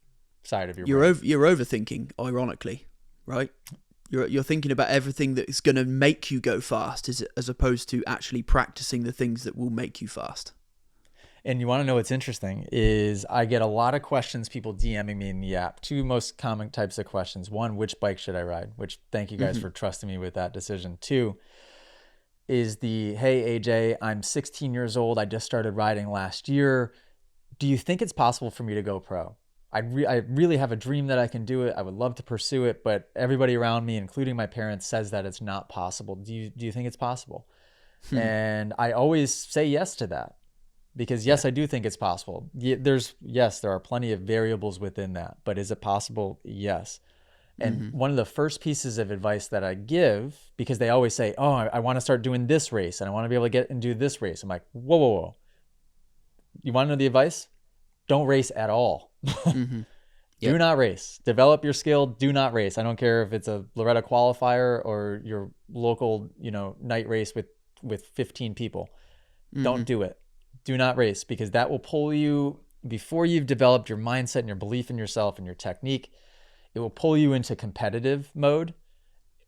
side of your brain. You're overthinking, ironically, right? You're thinking about everything that's going to make you go fast, as opposed to actually practicing the things that will make you fast. And you want to know what's interesting is I get a lot of questions, people DMing me in the app. Two most common types of questions. One, which bike should I ride? Which, thank you guys for trusting me with that decision. Two is hey AJ, I'm 16 years old. I just started riding last year. Do you think it's possible for me to go pro? I really have a dream that I can do it. I would love to pursue it, but everybody around me, including my parents, says that it's not possible. Do you think it's possible? And I always say yes to that, because yes, I do think it's possible. There are plenty of variables within that, but is it possible? Yes. And one of the first pieces of advice that I give, because they always say, oh, I want to start doing this race and I want to be able to get and do this race. I'm like, whoa, whoa, whoa. You want to know the advice? Don't race at all. Do not race. Develop your skill. Do not race. I don't care if it's a Loretta qualifier or your local, night race with 15 people. Don't do it. Do not race, because that will pull you, before you've developed your mindset and your belief in yourself and your technique, it will pull you into competitive mode,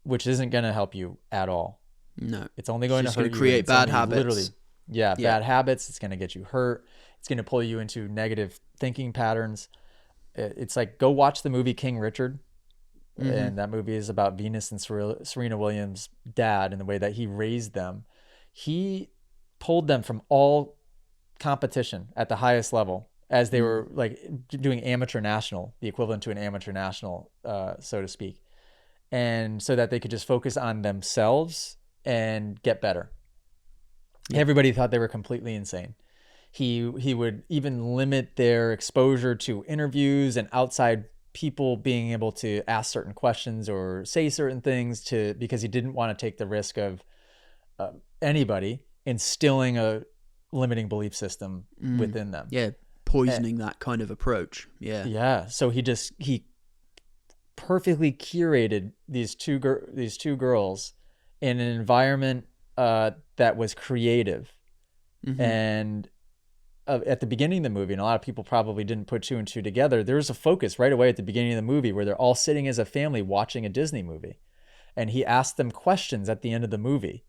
which isn't going to help you at all. No. It's only going to hurt you. Create bad habits. Literally. Bad habits. It's going to get you hurt. It's going to pull you into negative thinking patterns. It's like, go watch the movie King Richard. And that movie is about Venus and Serena Williams' dad and the way that he raised them. He pulled them from all competition at the highest level as they were like doing amateur national, the equivalent to an amateur national, so to speak. And so that they could just focus on themselves and get better. Everybody thought they were completely insane. He would even limit their exposure to interviews and outside people being able to ask certain questions or say certain things because he didn't want to take the risk of anybody instilling a limiting belief system within them. Yeah, poisoning that kind of approach. Yeah. Yeah. So he perfectly curated these two girls in an environment that was creative. And at the beginning of the movie, and a lot of people probably didn't put two and two together, there was a focus right away at the beginning of the movie where they're all sitting as a family watching a Disney movie. And he asked them questions at the end of the movie.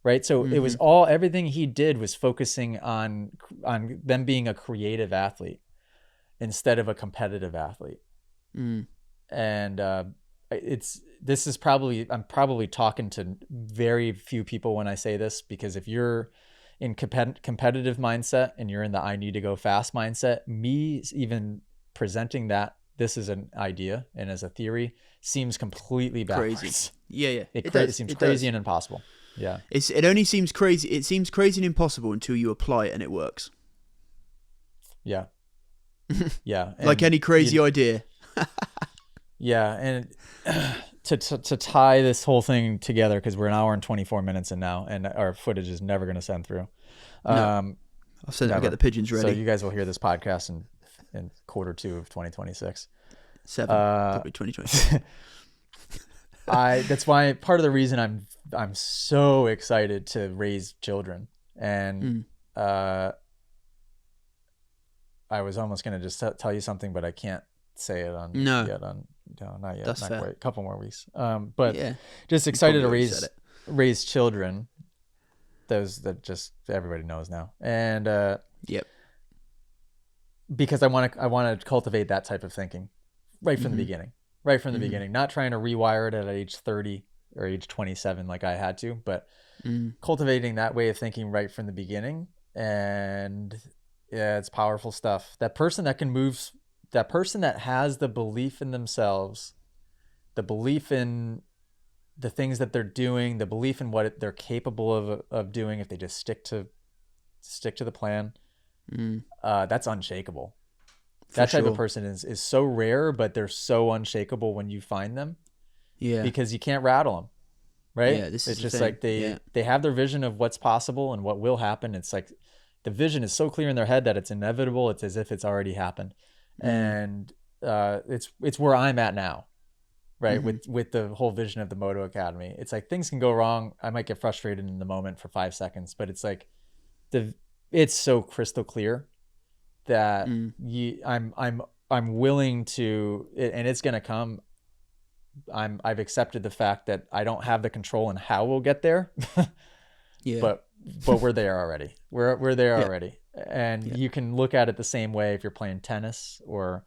Right. So it was everything he did was focusing on them being a creative athlete instead of a competitive athlete. And I'm probably talking to very few people when I say this, because if you're in competitive mindset and you're in the I need to go fast mindset, me even presenting that this is an idea and as a theory seems completely backwards. Crazy. Yeah. It seems crazy and impossible. Yeah. It only seems crazy. It seems crazy and impossible until you apply it and it works. Yeah. Yeah. Like any crazy idea. Yeah. And to tie this whole thing together, because we're an hour and 24 minutes in now, and our footage is never going to send through. I'll get the pigeons ready. So you guys will hear this podcast in Q2 of 2026. Probably 2026. That's why part of the reason I'm so excited to raise children, and I was almost going to just tell you something, but I can't say it not yet. That's not fair. quite. A couple more weeks. But just excited to raise children. Those that just everybody knows now, and because I want to cultivate that type of thinking right from the beginning. Right from the beginning, not trying to rewire it at age 30 or age 27 like I had to, but cultivating that way of thinking right from the beginning. And yeah, it's powerful stuff. That person that has the belief in themselves, the belief in the things that they're doing, the belief in what they're capable of doing if they just stick to the plan, that's unshakable. That type of person is so rare, but they're so unshakable when you find them. Yeah. Because you can't rattle them, right? Yeah, it's just like they have their vision of what's possible and what will happen. It's like the vision is so clear in their head that it's inevitable. It's as if it's already happened. And it's where I'm at now, right? With the whole vision of the Moto Academy. It's like things can go wrong. I might get frustrated in the moment for 5 seconds, but it's like it's so crystal clear that I'm willing to, and it's going to come. I've accepted the fact that I don't have the control in how we'll get there. But we're there already. We're there already. And you can look at it the same way if you're playing tennis or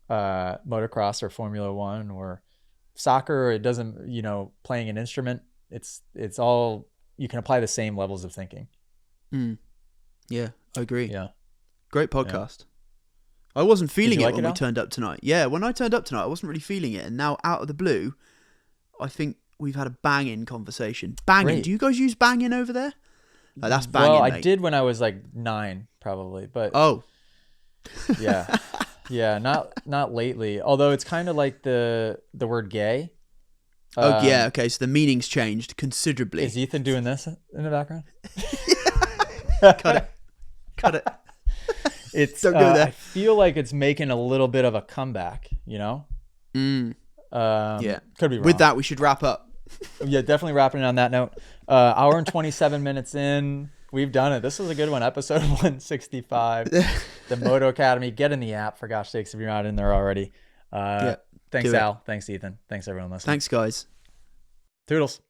motocross or Formula One or soccer, or it doesn't, playing an instrument. It's all, you can apply the same levels of thinking. Yeah, I agree. Yeah. Great podcast. I wasn't feeling you it like when it, we Al? turned up tonight. Yeah, when I turned up tonight, I wasn't really feeling it. And now, out of the blue, I think we've had a banging conversation. Banging. Great. Do you guys use banging over there? Like, that's banging, Well, I mate. did when I was like 9, probably, but Oh. yeah, yeah, not lately. Although it's kind of like the word gay. Oh, yeah. Okay, so the meaning's changed considerably. Is Ethan doing this in the background? Cut it. Cut it. It's Don't go there. I feel like it's making a little bit of a comeback, you know? Yeah. Could be wrong. With that, we should wrap up. Yeah, definitely wrapping it on that note. Hour and 27 minutes in. We've done it. This was a good one. Episode 165. The Moto Academy. Get in the app, for gosh sakes, if you're not in there already. Thanks, do it. Al. Thanks, Ethan. Thanks, everyone listening. Thanks, guys. Toodles.